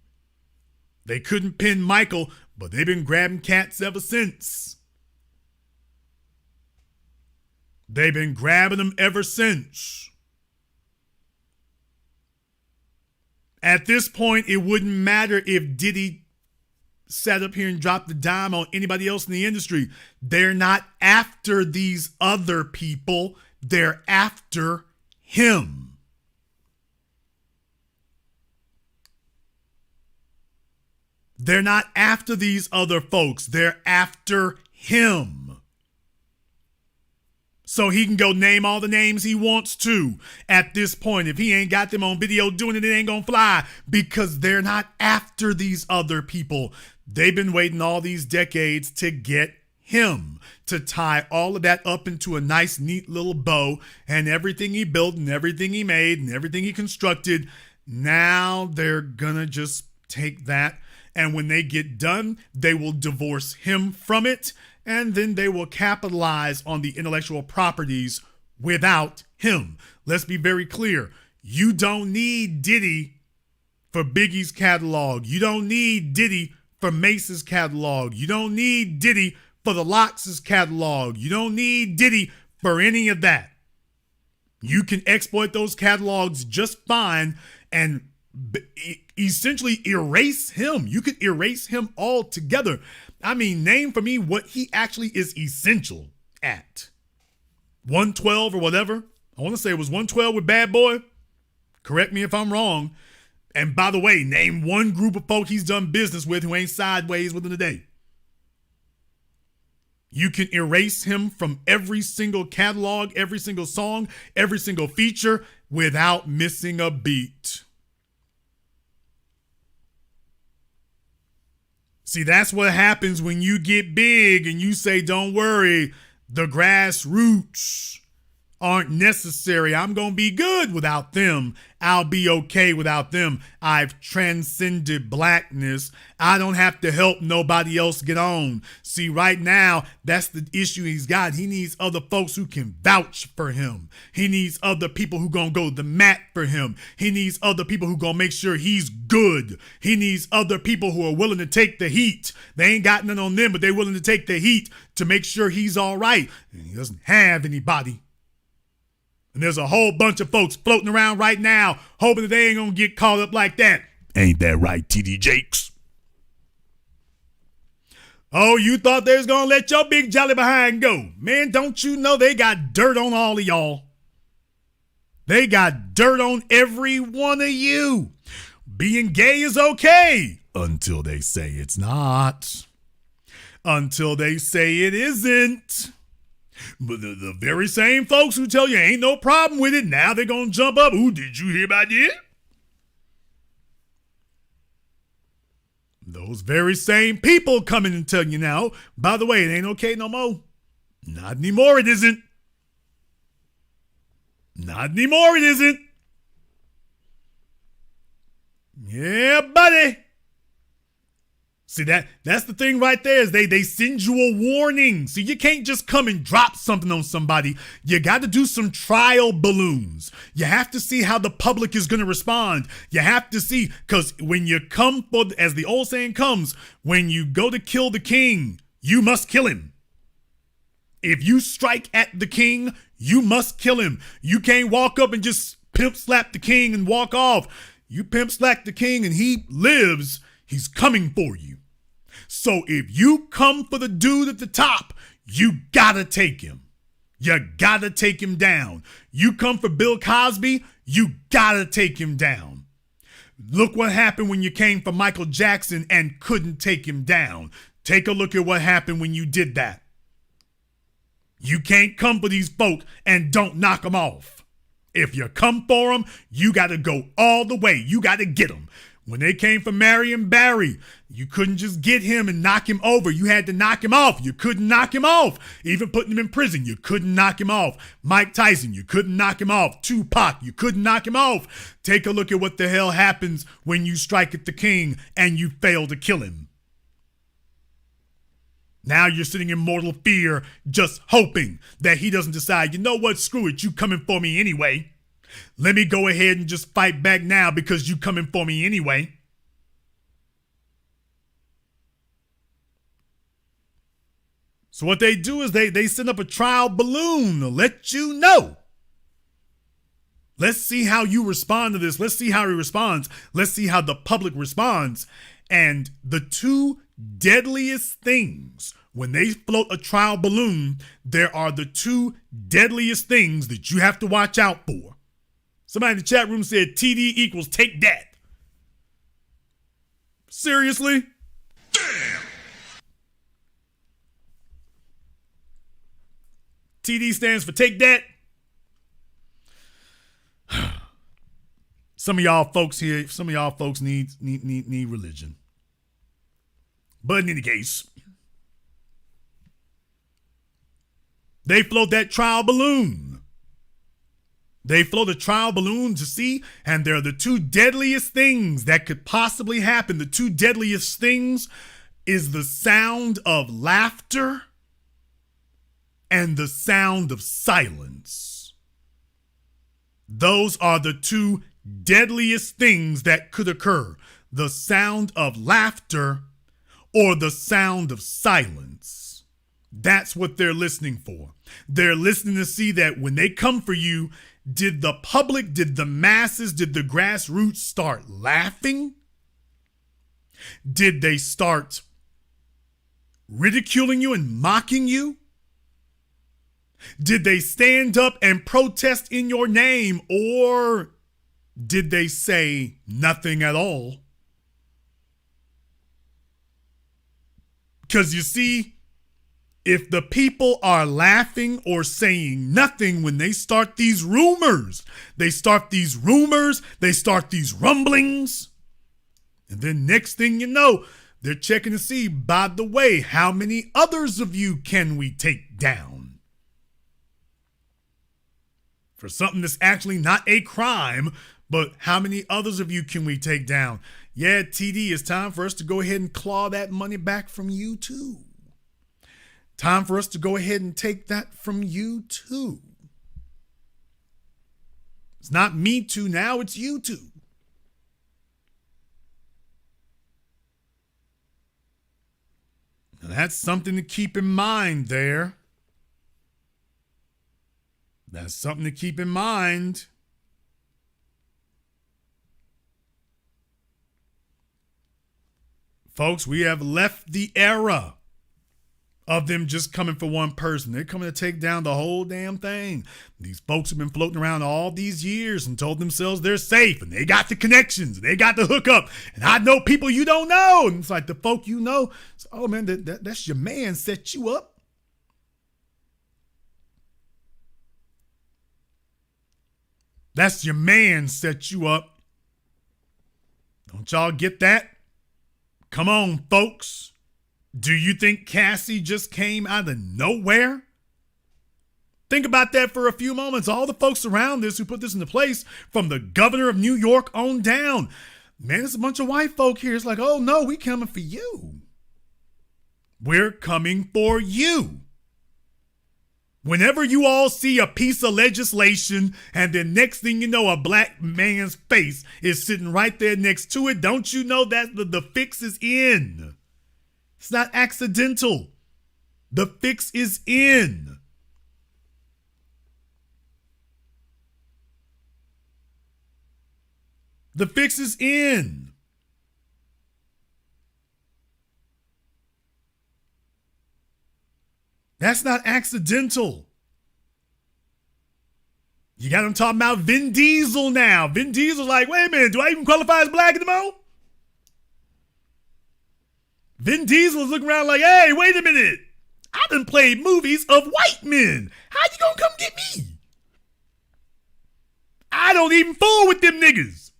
They couldn't pin Michael, but they've been grabbing cats ever since. They've been grabbing them ever since. At this point, it wouldn't matter if Diddy sat up here and dropped the dime on anybody else in the industry. They're not after these other people. They're after him. They're not after these other folks. They're after him. So he can go name all the names he wants to at this point. If he ain't got them on video doing it, it ain't gonna fly, because they're not after these other people. They've been waiting all these decades to get him, to tie all of that up into a nice, neat little bow, and everything he built and everything he made and everything he constructed. Now they're gonna just take that, and when they get done, they will divorce him from it, and then they will capitalize on the intellectual properties without him. Let's be very clear. You don't need Diddy for Biggie's catalog. You don't need Diddy for Mace's catalog. You don't need Diddy for the Lox's catalog. You don't need Diddy for any of that. You can exploit those catalogs just fine and essentially erase him. You could erase him altogether. I mean, name for me what he actually is essential at. 112 or whatever. I want to say it was 112 with Bad Boy. Correct me if I'm wrong. And by the way, name one group of folk he's done business with who ain't sideways within a day. You can erase him from every single catalog, every single song, every single feature without missing a beat. See, that's what happens when you get big and you say, don't worry, the grassroots aren't necessary. I'm going to be good without them. I'll be okay without them. I've transcended blackness. I don't have to help nobody else get on. See, right now, that's the issue he's got. He needs other folks who can vouch for him. He needs other people who going to go to the mat for him. He needs other people who going to make sure he's good. He needs other people who are willing to take the heat. They ain't got none on them, but they're willing to take the heat to make sure he's all right. And he doesn't have anybody. And there's a whole bunch of folks floating around right now hoping that they ain't gonna get caught up like that. Ain't that right, TD Jakes? Oh, you thought they was gonna let your big jolly behind go. Man, don't you know they got dirt on all of y'all? They got dirt on every one of you. Being gay is okay until they say it's not. Until they say it isn't. But the very same folks who tell you ain't no problem with it, now they're going to jump up. Ooh, did you hear about this? Those very same people coming and tell you now, by the way, it ain't okay no more. Not anymore, it isn't. Not anymore, it isn't. Yeah, buddy. See, that's the thing right there is they send you a warning. See, you can't just come and drop something on somebody. You got to do some trial balloons. You have to see how the public is going to respond. You have to see, because when you come for, as the old saying comes, when you go to kill the king, you must kill him. If you strike at the king, you must kill him. You can't walk up and just pimp slap the king and walk off. You pimp slap the king and he lives, he's coming for you. So if you come for the dude at the top, you gotta take him. You gotta take him down. You come for Bill Cosby, you gotta take him down. Look what happened when you came for Michael Jackson and couldn't take him down. Take a look at what happened when you did that. You can't come for these folk and don't knock them off. If you come for them, you gotta go all the way. You gotta get them. When they came for Marion Barry, you couldn't just get him and knock him over. You had to knock him off. You couldn't knock him off. Even putting him in prison, you couldn't knock him off. Mike Tyson, you couldn't knock him off. Tupac, you couldn't knock him off. Take a look at what the hell happens when you strike at the king and you fail to kill him. Now you're sitting in mortal fear, just hoping that he doesn't decide, you know what, screw it, you coming for me anyway. Let me go ahead and just fight back now because you coming for me anyway. So what they do is they send up a trial balloon to let you know. Let's see how you respond to this. Let's see how he responds. Let's see how the public responds. And the two deadliest things when they float a trial balloon, there are the two deadliest things that you have to watch out for. Somebody in the chat room said TD equals take that. Seriously? Damn. TD stands for take that. Some of y'all folks here, some of y'all folks need religion. But in any case, they float that trial balloon. They float a trial balloon to see, and they're the two deadliest things that could possibly happen. The two deadliest things is the sound of laughter and the sound of silence. Those are the two deadliest things that could occur. The sound of laughter or the sound of silence. That's what they're listening for. They're listening to see that when they come for you, did the public, did the masses, did the grassroots start laughing? Did they start ridiculing you and mocking you? Did they stand up and protest in your name, or did they say nothing at all? Because you see, if the people are laughing or saying nothing when they start these rumors, they start these rumblings, and then next thing you know, they're checking to see, by the way, how many others of you can we take down? For something that's actually not a crime, but how many others of you can we take down? Yeah, TD, it's time for us to go ahead and claw that money back from you too. Time for us to go ahead and take that from you too. It's not me too now, it's you too. Now that's something to keep in mind there. That's something to keep in mind. Folks, we have left the era of them just coming for one person. They're coming to take down the whole damn thing. These folks have been floating around all these years and told themselves they're safe, and they got the connections, and they got the hookup, and I know people you don't know. And it's like the folk you know, oh man, that's your man set you up. That's your man set you up. Don't y'all get that? Come on, folks. Do you think Cassie just came out of nowhere? Think about that for a few moments. All the folks around this who put this into place, from the governor of New York on down. Man, it's a bunch of white folk here. It's like, oh no, we coming for you. We're coming for you. Whenever you all see a piece of legislation and then next thing you know, a black man's face is sitting right there next to it, don't you know that the fix is in? It's not accidental. The fix is in. The fix is in. That's not accidental. You got them talking about Vin Diesel now. Vin Diesel's like, wait a minute, do I even qualify as black anymore? Vin Diesel is looking around like, hey, wait a minute. I done played movies of white men. How you gonna come get me? I don't even fool with them niggas.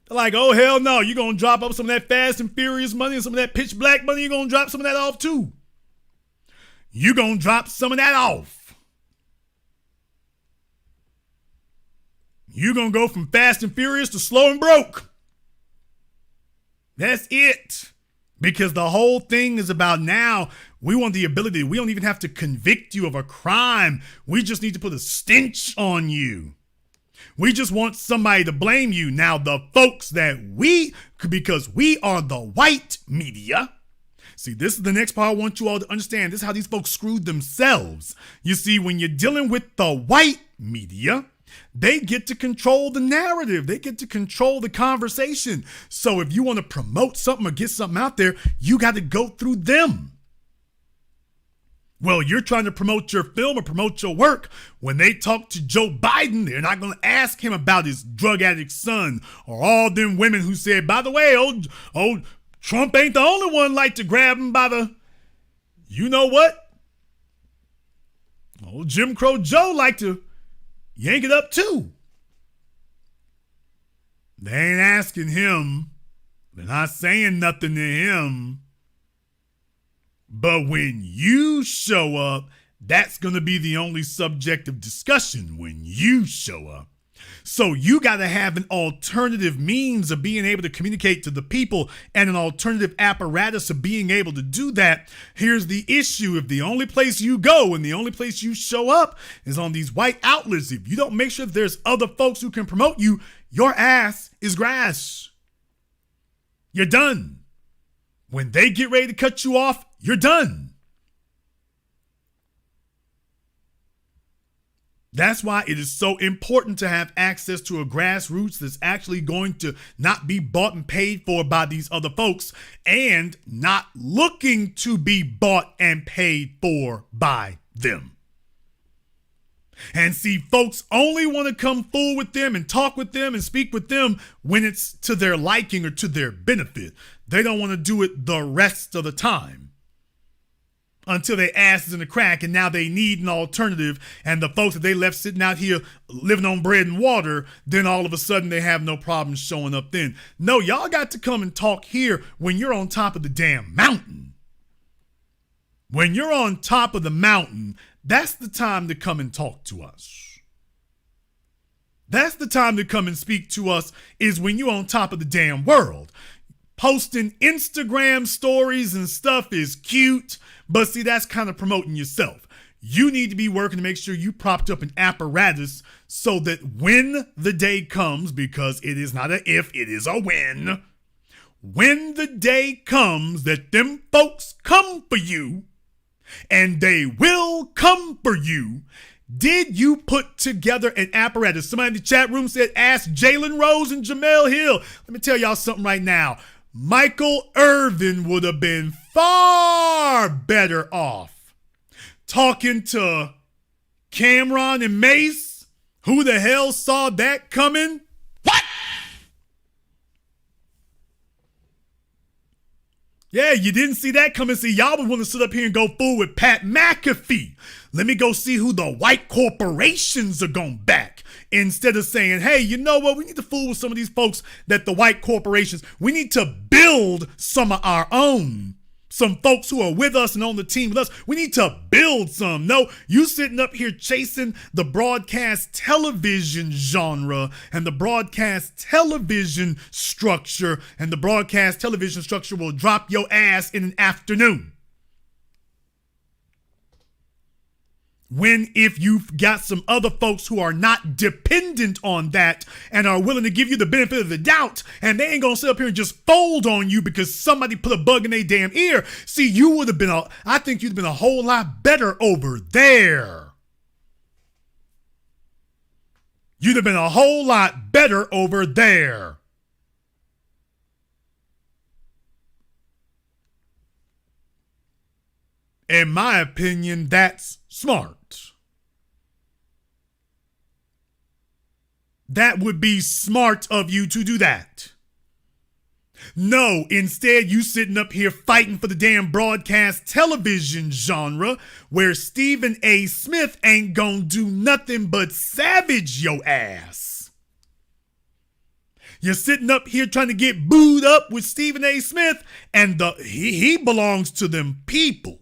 They're like, oh, hell no. You're gonna drop up some of that Fast and Furious money and some of that Pitch Black money. You're gonna drop some of that off too. You're going to drop some of that off. You're going to go from Fast and Furious to Slow and Broke. That's it. Because the whole thing is about now We want the ability. We don't even have to convict you of a crime. We just need to put a stench on you. We just want somebody to blame you. Now, the folks because we are the white media. See, this is the next part I want you all to understand. This is how these folks screwed themselves. You see, when you're dealing with the white media, they get to control the narrative. They get to control the conversation. So if you want to promote something or get something out there, you got to go through them. Well, you're trying to promote your film or promote your work. When they talk to Joe Biden, they're not going to ask him about his drug addict son or all them women who said, by the way, old Trump ain't the only one like to grab him by the, you know what? Old Jim Crow Joe like to yank it up too. They ain't asking him. They're not saying nothing to him. But when you show up, that's going to be the only subject of discussion when you show up. So you got to have an alternative means of being able to communicate to the people and an alternative apparatus of being able to do that. Here's the issue. If the only place you go and the only place you show up is on these white outlets, if you don't make sure that there's other folks who can promote you, your ass is grass. You're done. When they get ready to cut you off, you're done. That's why it is so important to have access to a grassroots that's actually going to not be bought and paid for by these other folks and not looking to be bought and paid for by them. And see, folks only want to come fool with them and talk with them and speak with them when it's to their liking or to their benefit. They don't want to do it the rest of the time. Until their ass is in the crack and now they need an alternative, and the folks that they left sitting out here living on bread and water, then all of a sudden they have no problem showing up then. No, y'all got to come and talk here when you're on top of the damn mountain. When you're on top of the mountain, that's the time to come and talk to us. That's the time to come and speak to us, is when you're on top of the damn world. Posting Instagram stories and stuff is cute, but see, that's kind of promoting yourself. You need to be working to make sure you propped up an apparatus so that when the day comes, because it is not a if, it is a when. When the day comes that them folks come for you, and they will come for you, did you put together an apparatus? Somebody in the chat room said, ask Jalen Rose and Jamel Hill. Let me tell y'all something right now. Michael Irvin would have been far better off talking to Cameron and Mace. Who the hell saw that coming? What? Yeah, you didn't see that coming. See, y'all would want to sit up here and go fool with Pat McAfee. Let me go see who the white corporations are going to back. Instead of saying, hey, you know what? We need to fool with some of these folks that the white corporations, we need to build some of our own. Some folks who are with us and on the team with us, we need to build some. No, you sitting up here chasing the broadcast television genre and the broadcast television structure, and the broadcast television structure will drop your ass in an afternoon. When if you've got some other folks who are not dependent on that and are willing to give you the benefit of the doubt, and they ain't gonna sit up here and just fold on you because somebody put a bug in their damn ear. See, you would have been I think you'd have been a whole lot better over there. You'd have been a whole lot better over there. In my opinion, that's smart. That would be smart of you to do that. No, instead you sitting up here fighting for the damn broadcast television genre where Stephen A. Smith ain't gonna do nothing but savage your ass. You're sitting up here trying to get booed up with Stephen A. Smith, and he belongs to them people.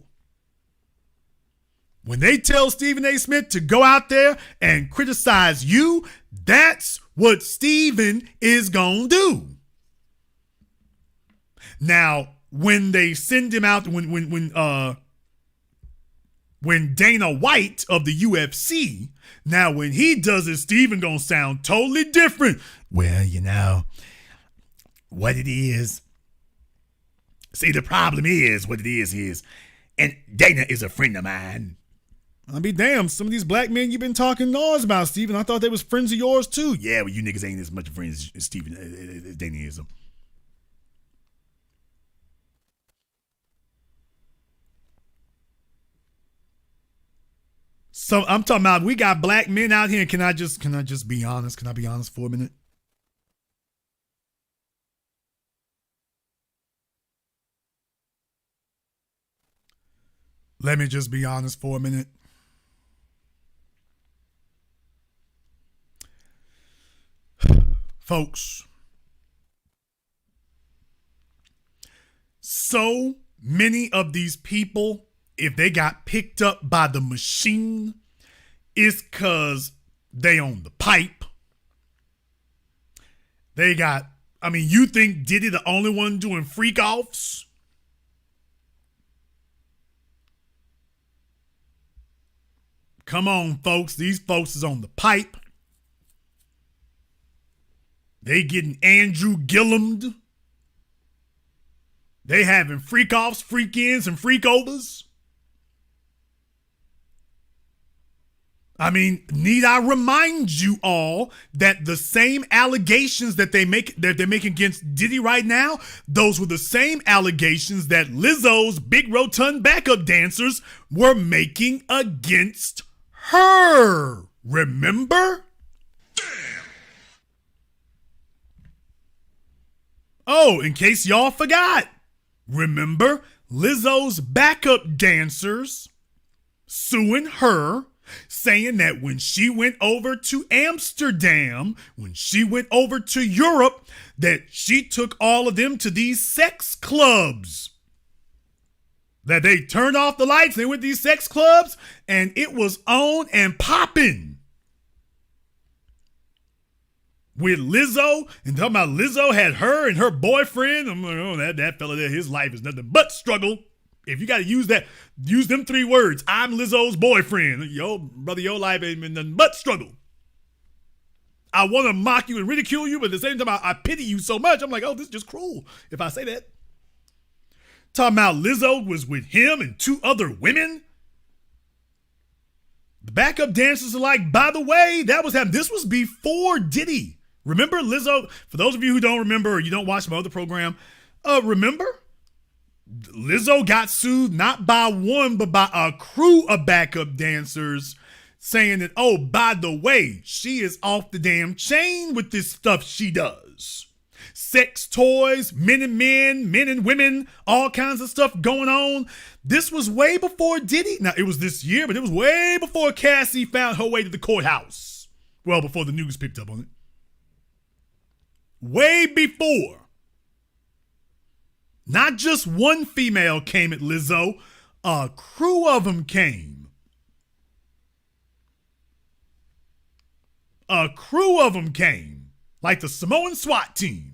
When they tell Stephen A. Smith to go out there and criticize you, that's what Stephen is going to do. Now, when they send him out, when when Dana White of the UFC, now when he does it, Steven gonna sound totally different. Well, you know, what it is. See, the problem is, what it is, and Dana is a friend of mine. I'll be damned, some of these black men you've been talking laws about, Steven, I thought they was friends of yours too. Yeah, well, you niggas ain't as much friends as Steven, as Dana is. So I'm talking about we got black men out here. Can I just be honest? Can I be honest for a minute? Let me just be honest for a minute. Folks, so many of these people, if they got picked up by the machine, it's because they own the pipe. They got, I mean, you think Diddy the only one doing freak offs? Come on, folks. These folks is on the pipe. They getting Andrew Gilliamed. They having freak offs, freak ins, and freak overs. I mean, need I remind you all that the same allegations that they're making against Diddy right now, those were the same allegations that Lizzo's big rotund backup dancers were making against her. Remember? Oh, in case y'all forgot, remember Lizzo's backup dancers suing her, saying that when she went over to Amsterdam, when she went over to Europe, that she took all of them to these sex clubs. That they turned off the lights, they went to these sex clubs, and it was on and popping. With Lizzo, and talking about Lizzo had her and her boyfriend. I'm like, oh, that fella there, his life is nothing but struggle. If you got to use that, use them three words. I'm Lizzo's boyfriend. Yo, brother, your life ain't been nothing but struggle. I want to mock you and ridicule you, but at the same time, I pity you so much. I'm like, oh, this is just cruel if I say that. Talking about Lizzo was with him and two other women. The backup dancers are like, by the way, that was happening. This was before Diddy. Remember Lizzo? For those of you who don't remember or you don't watch my other program, remember? Lizzo got sued not by one, but by a crew of backup dancers saying that, oh, by the way, she is off the damn chain with this stuff she does. Sex toys, men and women, all kinds of stuff going on. This was way before Diddy. Now, it was this year, but it was way before Cassie found her way to the courthouse. Well, before the news picked up on it. Way before. Not just one female came at Lizzo, a crew of them came. A crew of them came, like the Samoan SWAT team.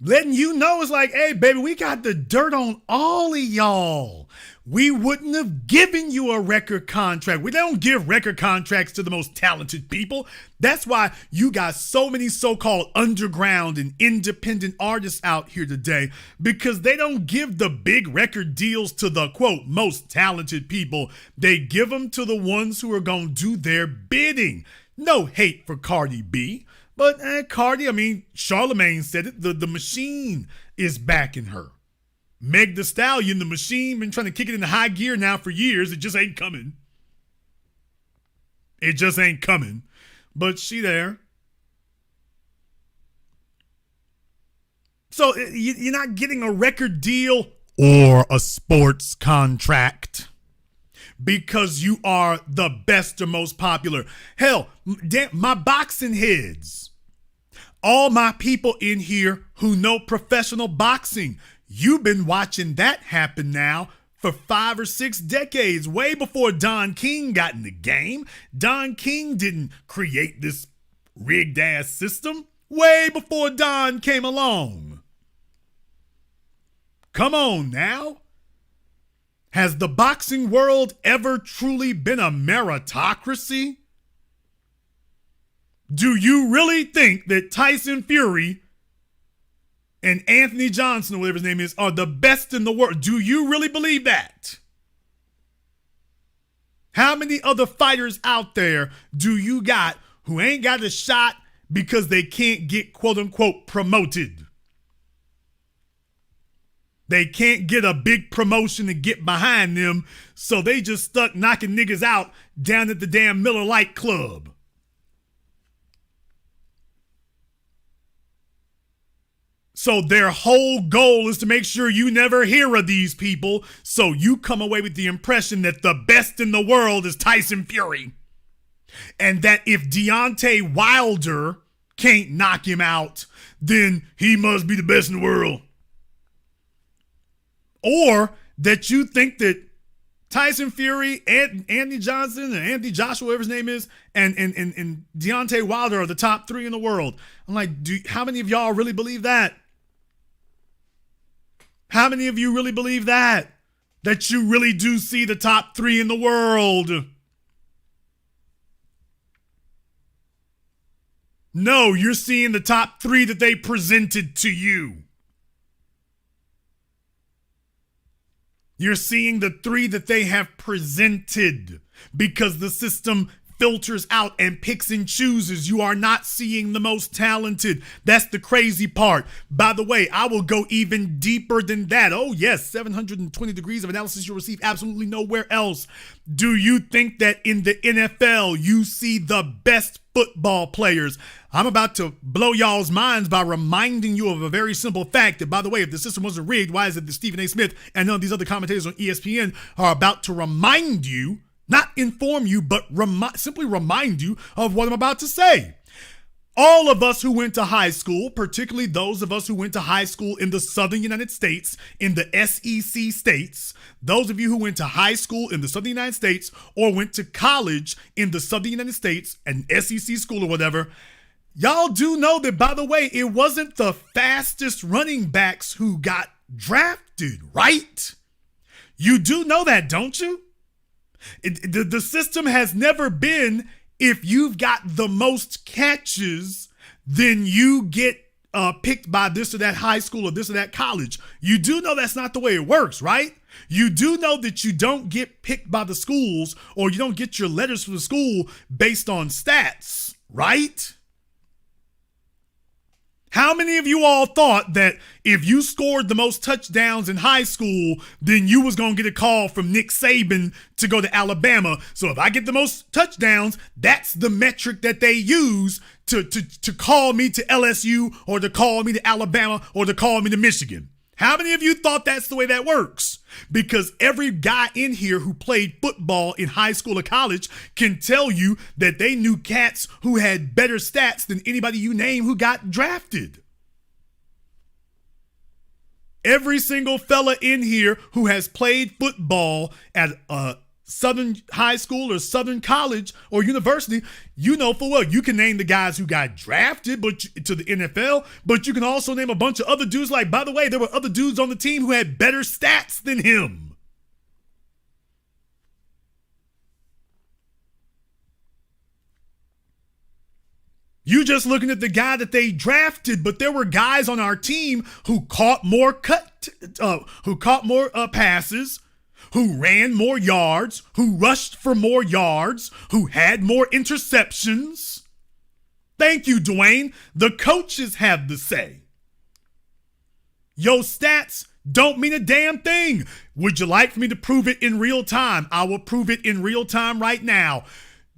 Letting you know it's like, hey, baby, we got the dirt on all of y'all. We wouldn't have given you a record contract. We don't give record contracts to the most talented people. That's why you got so many so-called underground and independent artists out here today, because they don't give the big record deals to the, quote, most talented people. They give them to the ones who are going to do their bidding. No hate for Cardi B. But Cardi, I mean, Charlemagne said it, the machine is backing her. Meg Thee Stallion, the machine, been trying to kick it into high gear now for years. It just ain't coming. It just ain't coming. But she there. So you're not getting a record deal or a sports contract because you are the best or most popular. Hell, my boxing heads, all my people in here who know professional boxing, you've been watching that happen now for 5 or 6 decades, way before Don King got in the game. Don King didn't create this rigged ass system. Way before Don came along. Come on now. Has the boxing world ever truly been a meritocracy? Do you really think that Tyson Fury and Anthony Johnson, or whatever his name is, are the best in the world? Do you really believe that? How many other fighters out there do you got who ain't got a shot because they can't get quote unquote promoted? They can't get a big promotion to get behind them, so they just stuck knocking niggas out down at the damn Miller Lite Club. So their whole goal is to make sure you never hear of these people, so you come away with the impression that the best in the world is Tyson Fury. And that if Deontay Wilder can't knock him out, then he must be the best in the world. Or that you think that Tyson Fury, Anthony Johnson, and Anthony Joshua, whatever his name is, and Deontay Wilder are the top 3 in the world. I'm like, how many of y'all really believe that? How many of you really believe that? That you really do see the top 3 in the world? No, you're seeing the top 3 that they presented to you. You're seeing the 3 that they have presented because the system filters out and picks and chooses. You are not seeing the most talented. That's the crazy part. By the way, I will go even deeper than that. Oh yes, 720 degrees of analysis you'll receive absolutely nowhere else. Do you think that in the NFL you see the best football players? I'm about to blow y'all's minds by reminding you of a very simple fact that, by the way, if the system wasn't rigged, why is it that Stephen A. Smith and none of these other commentators on ESPN are about to remind you, not inform you, but simply remind you of what I'm about to say? All of us who went to high school, particularly those of us who went to high school in the Southern United States, in the SEC states, those of you who went to high school in the Southern United States or went to college in the Southern United States, an SEC school or whatever, y'all do know that, by the way, it wasn't the fastest running backs who got drafted, right? You do know that, don't you? The system has never been, if you've got the most catches, then you get picked by this or that high school or this or that college. You do know that's not the way it works, right? You do know that you don't get picked by the schools, or you don't get your letters from the school based on stats, right? How many of you all thought that if you scored the most touchdowns in high school, then you was going to get a call from Nick Saban to go to Alabama? So if I get the most touchdowns, that's the metric that they use to call me to LSU, or to call me to Alabama, or to call me to Michigan. How many of you thought that's the way that works? Because every guy in here who played football in high school or college can tell you that they knew cats who had better stats than anybody you name who got drafted. Every single fella in here who has played football at a Southern high school or Southern college or university, you know full well you can name the guys who got drafted to the NFL, but you can also name a bunch of other dudes. Like, by the way, there were other dudes on the team who had better stats than him. You just looking at the guy that they drafted, but there were guys on our team who caught more passes, who ran more yards, who rushed for more yards, who had more interceptions. Thank you, Dwayne. The coaches have the say. Yo, stats don't mean a damn thing. Would you like for me to prove it in real time? I will prove it in real time right now.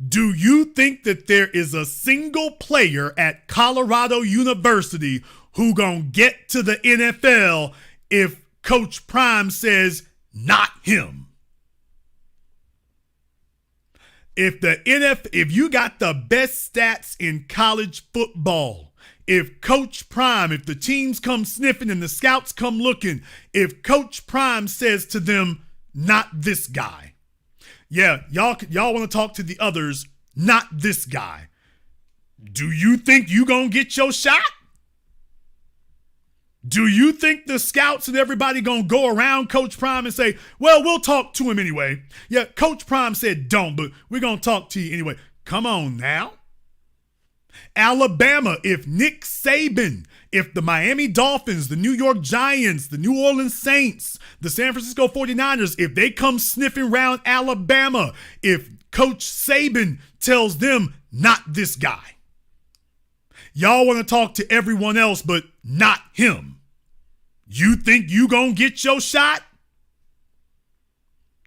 Do you think that there is a single player at Colorado University who gonna get to the NFL if Coach Prime says not him? If you got the best stats in college football, if Coach Prime, if the teams come sniffing and the scouts come looking, if Coach Prime says to them, not this guy. Yeah, y'all want to talk to the others, not this guy. Do you think you gonna get your shot? Do you think the scouts and everybody gonna go around Coach Prime and say, well, we'll talk to him anyway? Yeah, Coach Prime said don't, but we're gonna talk to you anyway. Come on now. Alabama, if Nick Saban, if the Miami Dolphins, the New York Giants, the New Orleans Saints, the San Francisco 49ers, if they come sniffing around Alabama, if Coach Saban tells them, not this guy. Y'all want to talk to everyone else, but not him. You think you gonna get your shot?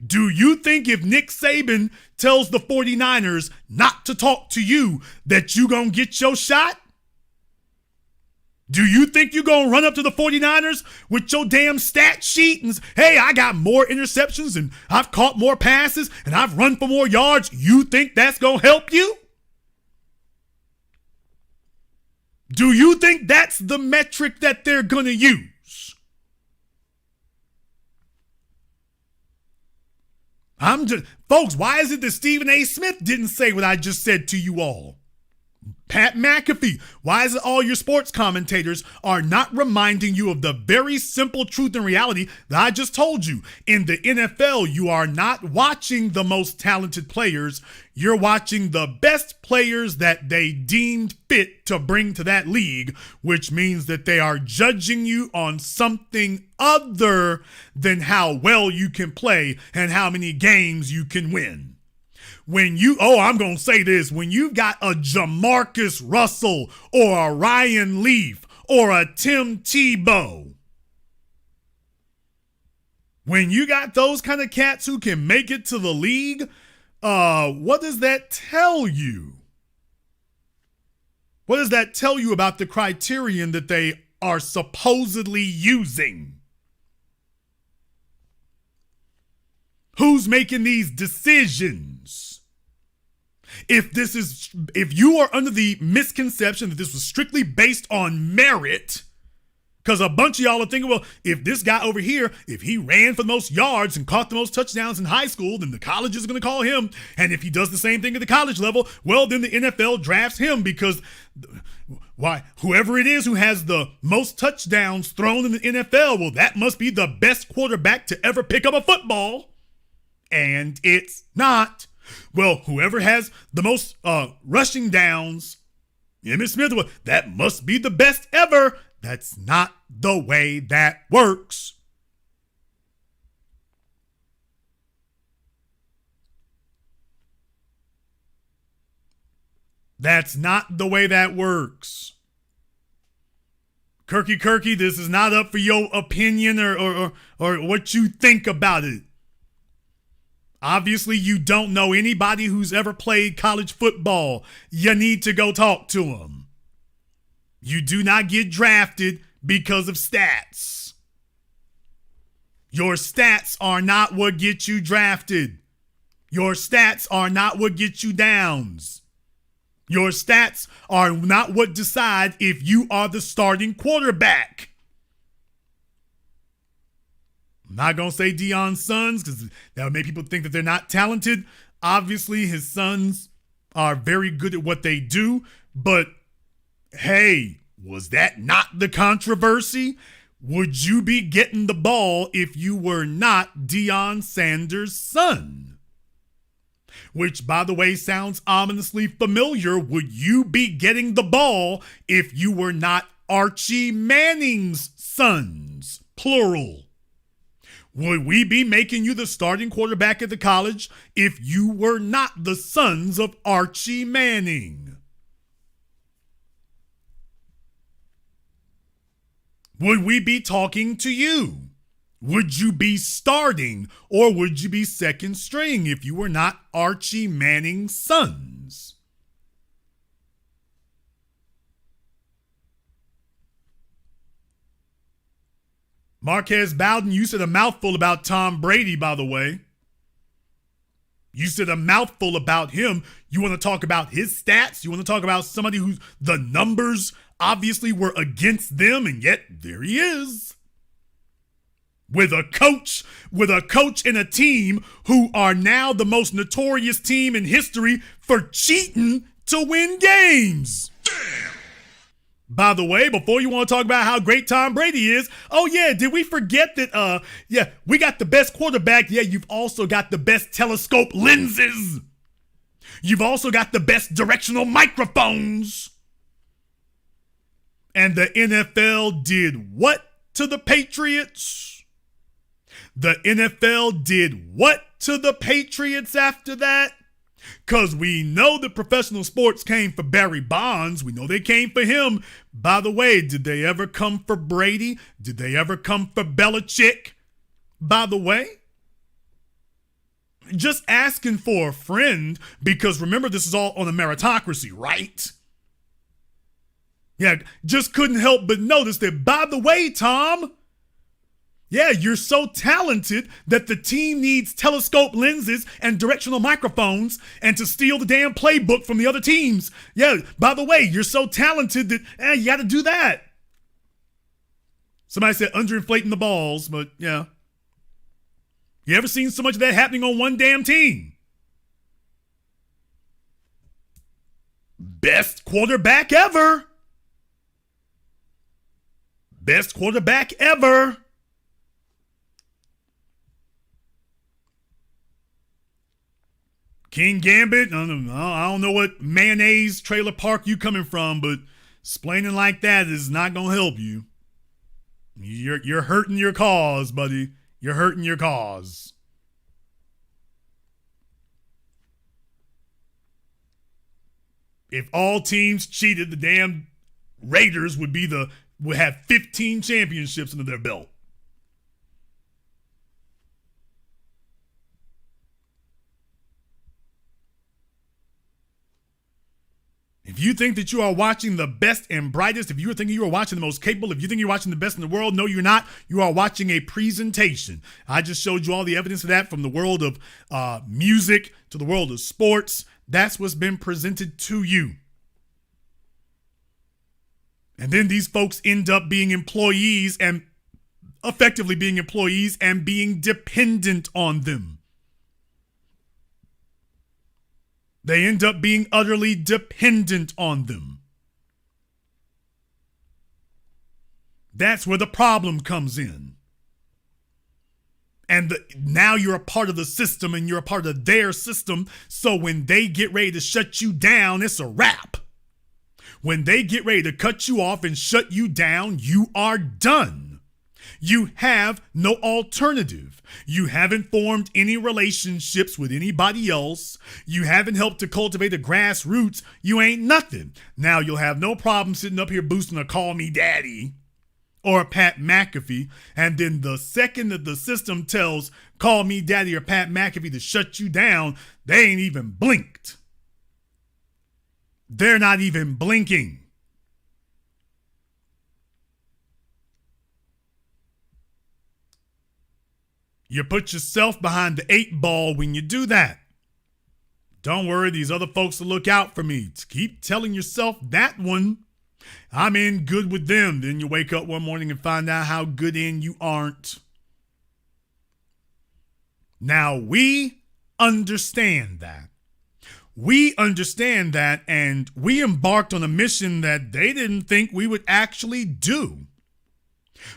Do you think if Nick Saban tells the 49ers not to talk to you, that you gonna get your shot? Do you think you gonna run up to the 49ers with your damn stat sheet and, hey, I got more interceptions and I've caught more passes and I've run for more yards? You think that's gonna help you? Do you think that's the metric that they're gonna use? Folks, why is it that Stephen A. Smith didn't say what I just said to you all? Pat McAfee, why is it all your sports commentators are not reminding you of the very simple truth and reality that I just told you? In the NFL, you are not watching the most talented players. You're watching the best players that they deemed fit to bring to that league, which means that they are judging you on something other than how well you can play and how many games you can win. I'm going to say this, when you've got a Jamarcus Russell or a Ryan Leaf or a Tim Tebow, when you got those kind of cats who can make it to the league, what does that tell you? What does that tell you about the criterion that they are supposedly using? Who's making these decisions? If you are under the misconception that this was strictly based on merit, because a bunch of y'all are thinking, well, if this guy over here, if he ran for the most yards and caught the most touchdowns in high school, then the college is going to call him. And if he does the same thing at the college level, well, then the NFL drafts him because whoever it is who has the most touchdowns thrown in the NFL, well, that must be the best quarterback to ever pick up a football. And it's not. Well, whoever has the most rushing downs, Emmitt Smith, well, that must be the best ever. That's not the way that works. That's not the way that works. Kirky, this is not up for your opinion or what you think about it. Obviously, you don't know anybody who's ever played college football. You need to go talk to them. You do not get drafted because of stats. Your stats are not what get you drafted. Your stats are not what get you downs. Your stats are not what decide if you are the starting quarterback. I'm not going to say Deion's sons because that would make people think that they're not talented. Obviously, his sons are very good at what they do. But, hey, was that not the controversy? Would you be getting the ball if you were not Deion Sanders' son? Which, by the way, sounds ominously familiar. Would you be getting the ball if you were not Archie Manning's sons? Plural. Would we be making you the starting quarterback at the college if you were not the sons of Archie Manning? Would we be talking to you? Would you be starting or would you be second string if you were not Archie Manning's sons? Marquez Bowden, you said a mouthful about Tom Brady, by the way. You said a mouthful about him. You want to talk about his stats? You want to talk about somebody who's the numbers obviously were against them, and yet there he is. With a coach and a team who are now the most notorious team in history for cheating to win games. By the way, before you want to talk about how great Tom Brady is, oh yeah, did we forget that, we got the best quarterback. Yeah, you've also got the best telescope lenses. You've also got the best directional microphones. And the NFL did what to the Patriots? The NFL did what to the Patriots after that? Because we know that professional sports came for Barry Bonds. We know they came for him. By the way, did they ever come for Brady? Did they ever come for Belichick? By the way, just asking for a friend, because remember, this is all on a meritocracy, right? Yeah, just couldn't help but notice that, by the way, Tom, yeah, you're so talented that the team needs telescope lenses and directional microphones and to steal the damn playbook from the other teams. Yeah, by the way, you're so talented that you got to do that. Somebody said underinflating the balls, but yeah. You ever seen so much of that happening on one damn team? Best quarterback ever. Best quarterback ever. King Gambit, I don't know what mayonnaise trailer park you coming from, but explaining like that is not going to help you. You're hurting your cause, buddy. You're hurting your cause. If all teams cheated, the damn Raiders would have 15 championships under their belt. If you think that you are watching the best and brightest, if you are thinking you are watching the most capable, if you think you're watching the best in the world, no, you're not. You are watching a presentation. I just showed you all the evidence of that, from the world of music to the world of sports. That's what's been presented to you. And then these folks end up being employees, and effectively being employees and being dependent on them. They end up being utterly dependent on them. That's where the problem comes in. And now you're a part of the system, and you're a part of their system. So when they get ready to shut you down, it's a wrap. When they get ready to cut you off and shut you down, you are done. You have no alternative. You haven't formed any relationships with anybody else. You haven't helped to cultivate a grassroots. You ain't nothing. Now you'll have no problem sitting up here boosting a Call Me Daddy or a Pat McAfee. And then the second that the system tells Call Me Daddy or Pat McAfee to shut you down, they ain't even blinked. They're not even blinking. You put yourself behind the 8 ball when you do that. Don't worry, these other folks will look out for me. Keep telling yourself that one. I'm in good with them. Then you wake up one morning and find out how good in you aren't. Now, we understand that. We understand that, and we embarked on a mission that they didn't think we would actually do.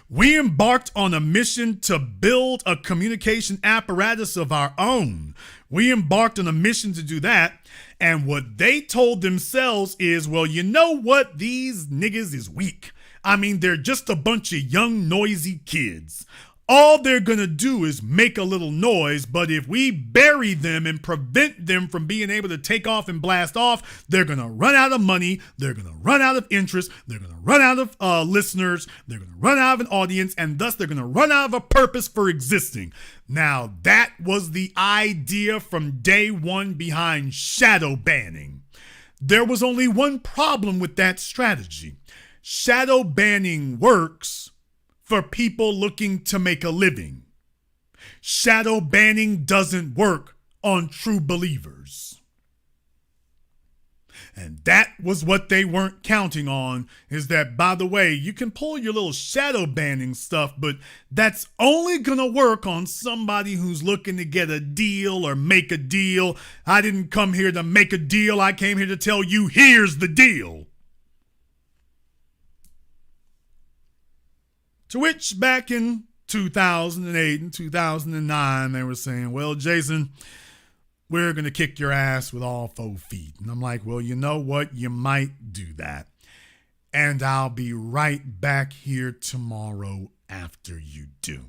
We embarked on a mission to build a communication apparatus of our own. We embarked on a mission to do that. And what they told themselves is, well, you know what? These niggas is weak. I mean, they're just a bunch of young, noisy kids. All they're going to do is make a little noise, but if we bury them and prevent them from being able to take off and blast off, they're going to run out of money, they're going to run out of interest, they're going to run out of listeners, they're going to run out of an audience, and thus they're going to run out of a purpose for existing. Now, that was the idea from day one behind shadow banning. There was only one problem with that strategy. Shadow banning works for people looking to make a living. Shadow banning doesn't work on true believers. And that was what they weren't counting on, is that, by the way, you can pull your little shadow banning stuff, but that's only gonna work on somebody who's looking to get a deal or make a deal. I didn't come here to make a deal. I came here to tell you, here's the deal. To which back in 2008 and 2009, they were saying, well, Jason, we're going to kick your ass with all 4 feet. And I'm like, well, you know what? You might do that. And I'll be right back here tomorrow after you do.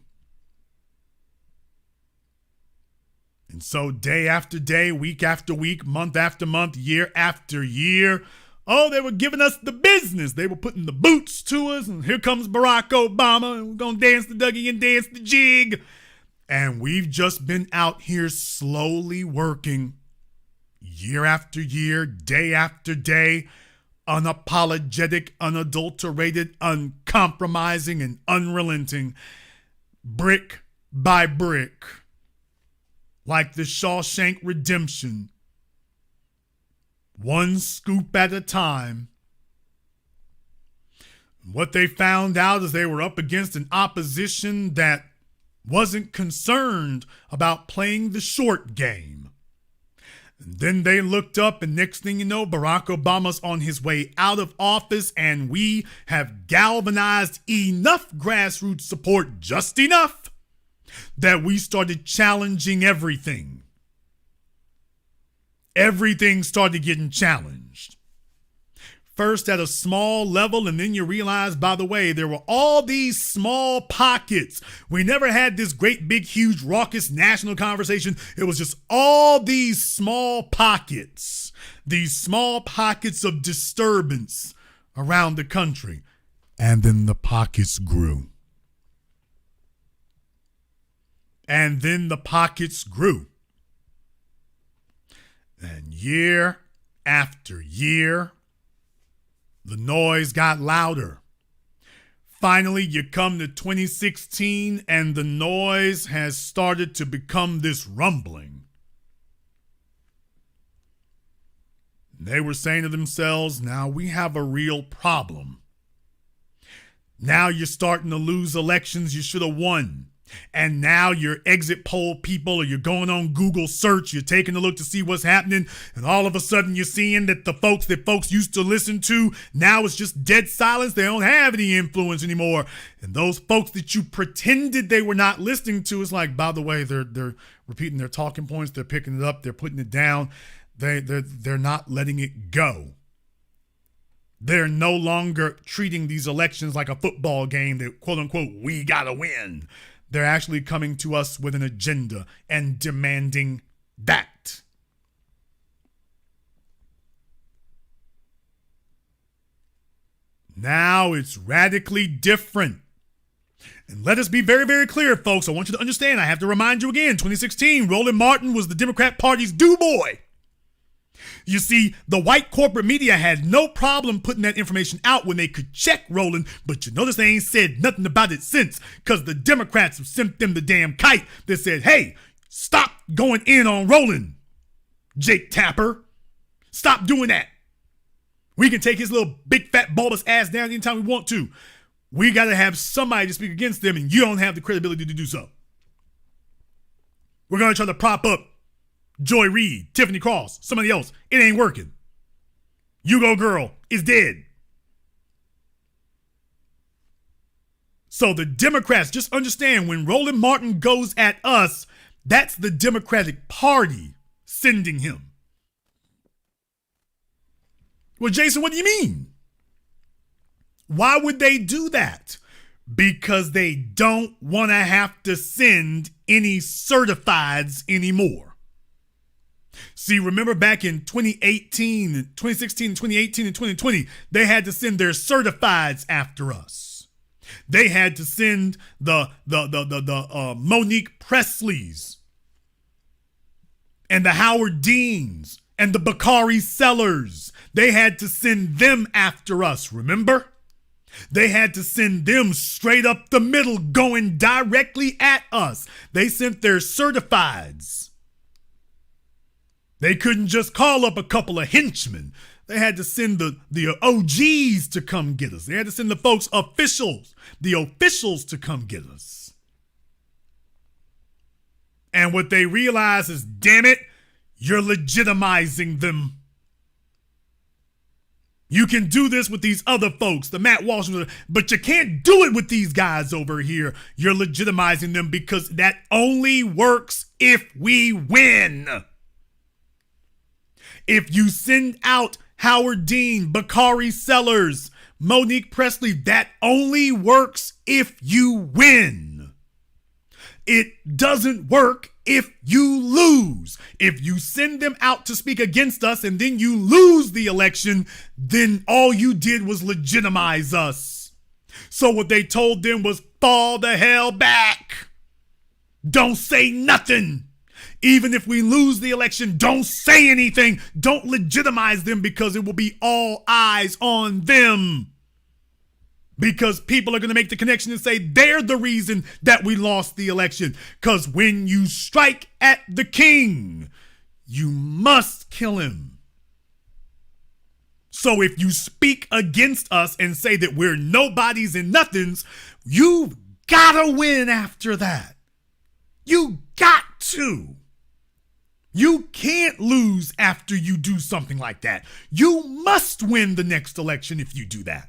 And so day after day, week after week, month after month, year after year, oh, they were giving us the business. They were putting the boots to us. And here comes Barack Obama. And we're going to dance the Dougie and dance the jig. And we've just been out here slowly working year after year, day after day, unapologetic, unadulterated, uncompromising, and unrelenting, brick by brick, like the Shawshank Redemption, one scoop at a time. What they found out is they were up against an opposition that wasn't concerned about playing the short game. And then they looked up, and next thing you know, Barack Obama's on his way out of office, and we have galvanized enough grassroots support, just enough, that we started challenging everything. Everything started getting challenged. First at a small level, and then you realize, by the way, there were all these small pockets. We never had this great, big, huge, raucous national conversation. It was just all these small pockets of disturbance around the country. And then the pockets grew. And then the pockets grew. And year after year, the noise got louder. Finally, you come to 2016, and the noise has started to become this rumbling. They were saying to themselves, now we have a real problem. Now you're starting to lose elections you should have won. And now your exit poll people, or you're going on Google search, you're taking a look to see what's happening, and all of a sudden you're seeing that the folks that folks used to listen to, now it's just dead silence. They don't have any influence anymore. And those folks that you pretended they were not listening to, it's like, by the way, they're repeating their talking points, they're picking it up, they're putting it down, they're not letting it go. They're no longer treating these elections like a football game that, quote unquote, we gotta win. They're actually coming to us with an agenda and demanding that. Now it's radically different. And let us be very, very clear, folks. I want you to understand. I have to remind you again, 2016, Roland Martin was the Democrat Party's do-boy. You see, the white corporate media had no problem putting that information out when they could check Roland, but you notice they ain't said nothing about it since, because the Democrats have sent them the damn kite that said, hey, stop going in on Roland, Jake Tapper. Stop doing that. We can take his little big fat bulbous ass down anytime we want to. We got to have somebody to speak against them, and you don't have the credibility to do so. We're going to try to prop up Joy Reid, Tiffany Cross, somebody else. It ain't working. You Go Girl is dead. So the Democrats, just understand, when Roland Martin goes at us, that's the Democratic Party sending him. Well, Jason, what do you mean? Why would they do that? Because they don't want to have to send any certifieds anymore. See, remember back in 2016, 2018, and 2020, they had to send their certifieds after us. They had to send the Monique Presleys and the Howard Deans and the Bakari Sellers. They had to send them after us, remember? They had to send them straight up the middle, going directly at us. They sent their certifieds. They couldn't just call up a couple of henchmen. They had to send the OGs to come get us. They had to send the folks the officials to come get us. And what they realized is, damn it, you're legitimizing them. You can do this with these other folks, the Matt Walsh, but you can't do it with these guys over here. You're legitimizing them because that only works if we win. If you send out Howard Dean, Bakari Sellers, Monique Presley, that only works if you win. It doesn't work if you lose. If you send them out to speak against us and then you lose the election, then all you did was legitimize us. So what they told them was fall the hell back. Don't say nothing. Even if we lose the election, don't say anything. Don't legitimize them because it will be all eyes on them. Because people are going to make the connection and say they're the reason that we lost the election. Because when you strike at the king, you must kill him. So if you speak against us and say that we're nobodies and nothings, you've got to win after that. You got to. You can't lose after you do something like that. You must win the next election if you do that.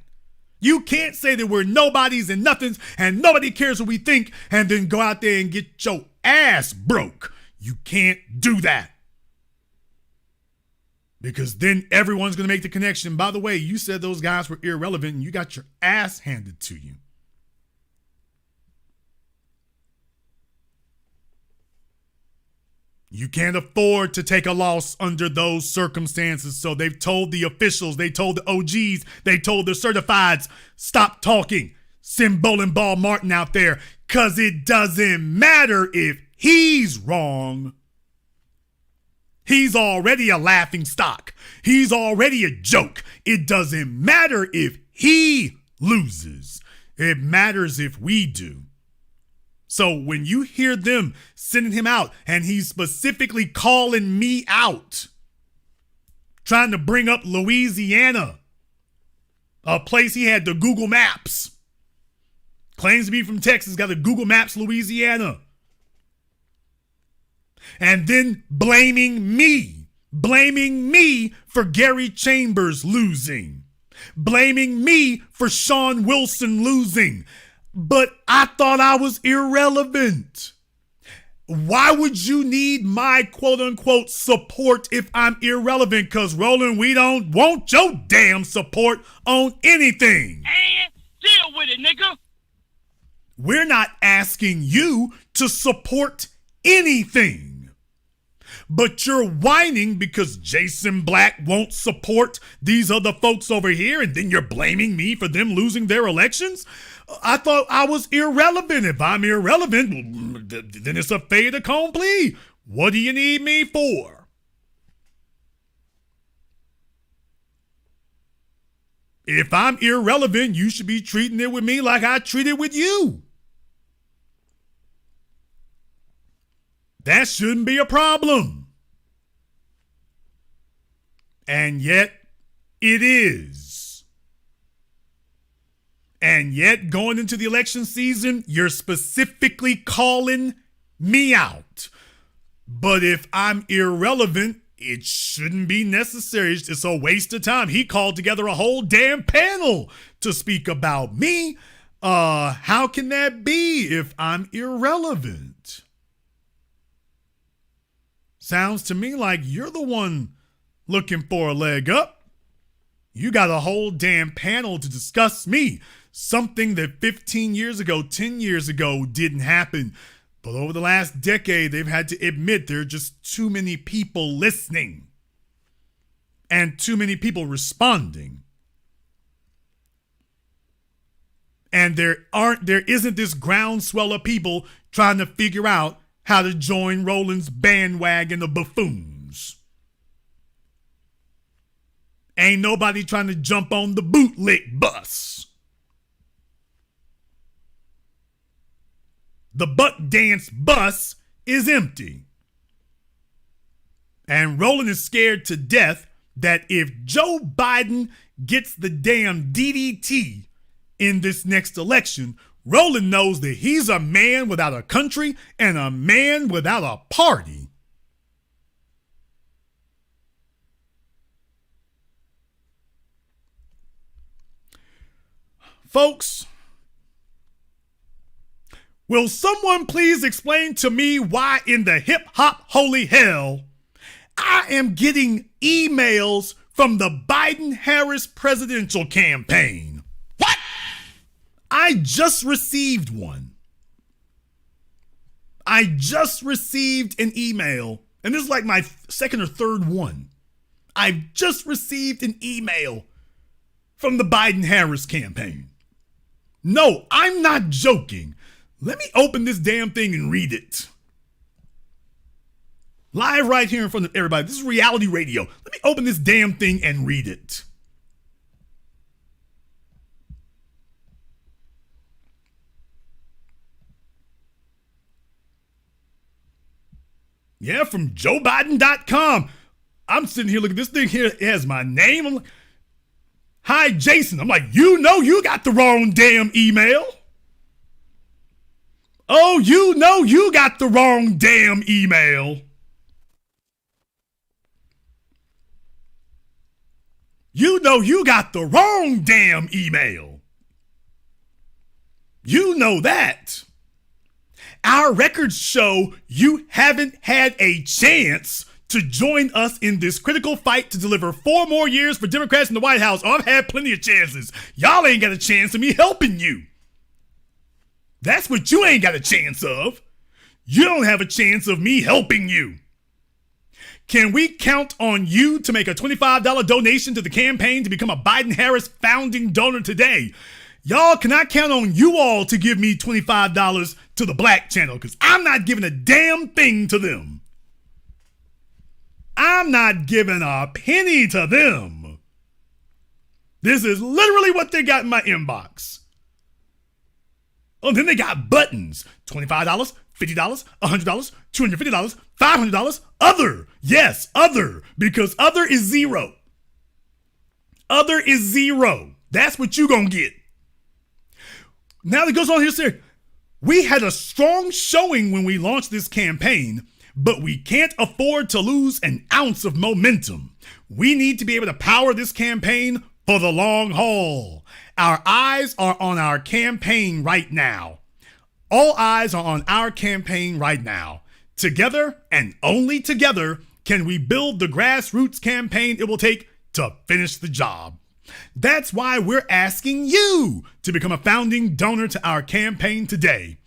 You can't say that we're nobodies and nothings and nobody cares what we think and then go out there and get your ass broke. You can't do that. Because then everyone's going to make the connection. By the way, you said those guys were irrelevant and you got your ass handed to you. You can't afford to take a loss under those circumstances. So they've told the officials, they told the OGs, they told the certifieds, stop talking. Send Bowling Ball Martin out there because it doesn't matter if he's wrong. He's already a laughing stock. He's already a joke. It doesn't matter if he loses. It matters if we do. So when you hear them sending him out and he's specifically calling me out, trying to bring up Louisiana, a place he had the Google Maps, claims to be from Texas, got the Google Maps Louisiana, and then blaming me for Gary Chambers losing, blaming me for Sean Wilson losing. But I thought I was irrelevant. Why would you need my quote unquote support if I'm irrelevant? Because Roland, we don't want your damn support on anything. And deal with it, nigga. We're not asking you to support anything. But you're whining because Jason Black won't support these other folks over here, and then you're blaming me for them losing their elections? I thought I was irrelevant. If I'm irrelevant, then it's a fait accompli. What do you need me for? If I'm irrelevant, you should be treating it with me like I treated with you. That shouldn't be a problem. And yet, it is. And yet, going into the election season, you're specifically calling me out. But if I'm irrelevant, it shouldn't be necessary. It's a waste of time. He called together a whole damn panel to speak about me. How can that be if I'm irrelevant? Sounds to me like you're the one looking for a leg up. You got a whole damn panel to discuss me. Something that 15 years ago, 10 years ago didn't happen. But over the last decade, they've had to admit there are just too many people listening and too many people responding. And there isn't this groundswell of people trying to figure out how to join Roland's bandwagon of buffoons. Ain't nobody trying to jump on the bootlick bus. The buck dance bus is empty. And Roland is scared to death that if Joe Biden gets the damn DDT in this next election, Roland knows that he's a man without a country and a man without a party. Folks, will someone please explain to me why in the hip-hop holy hell I am getting emails from the Biden-Harris presidential campaign? What? I just received one. I just received an email, and this is like my second or third one. I've just received an email from the Biden-Harris campaign. No, I'm not joking. Let me open this damn thing and read it. Live right here in front of everybody. This is reality radio. Let me open this damn thing and read it. Yeah, from JoeBiden.com. I'm sitting here looking at this thing here. It has my name. I'm like, hi, Jason. I'm like, you know you got the wrong damn email. Oh, you know you got the wrong damn email. You know you got the wrong damn email. You know that. Our records show you haven't had a chance to join us in this critical fight to deliver 4 more years for Democrats in the White House. Oh, I've had plenty of chances. Y'all ain't got a chance of me helping you. That's what you ain't got a chance of. You don't have a chance of me helping you. Can we count on you to make a $25 donation to the campaign to become a Biden-Harris founding donor today? Y'all, can I count on you all to give me $25 to the Black channel? Because I'm not giving a damn thing to them. I'm not giving a penny to them. This is literally what they got in my inbox. Oh, then they got buttons. $25, $50, $100, $250, $500, other. Yes, other. Because other is zero. Other is zero. That's what you gonna get. Now it goes on here to say, we had a strong showing when we launched this campaign, but we can't afford to lose an ounce of momentum. We need to be able to power this campaign for the long haul. Our eyes are on our campaign right now. All eyes are on our campaign right now. Together and only together can we build the grassroots campaign it will take to finish the job. That's why we're asking you to become a founding donor to our campaign today.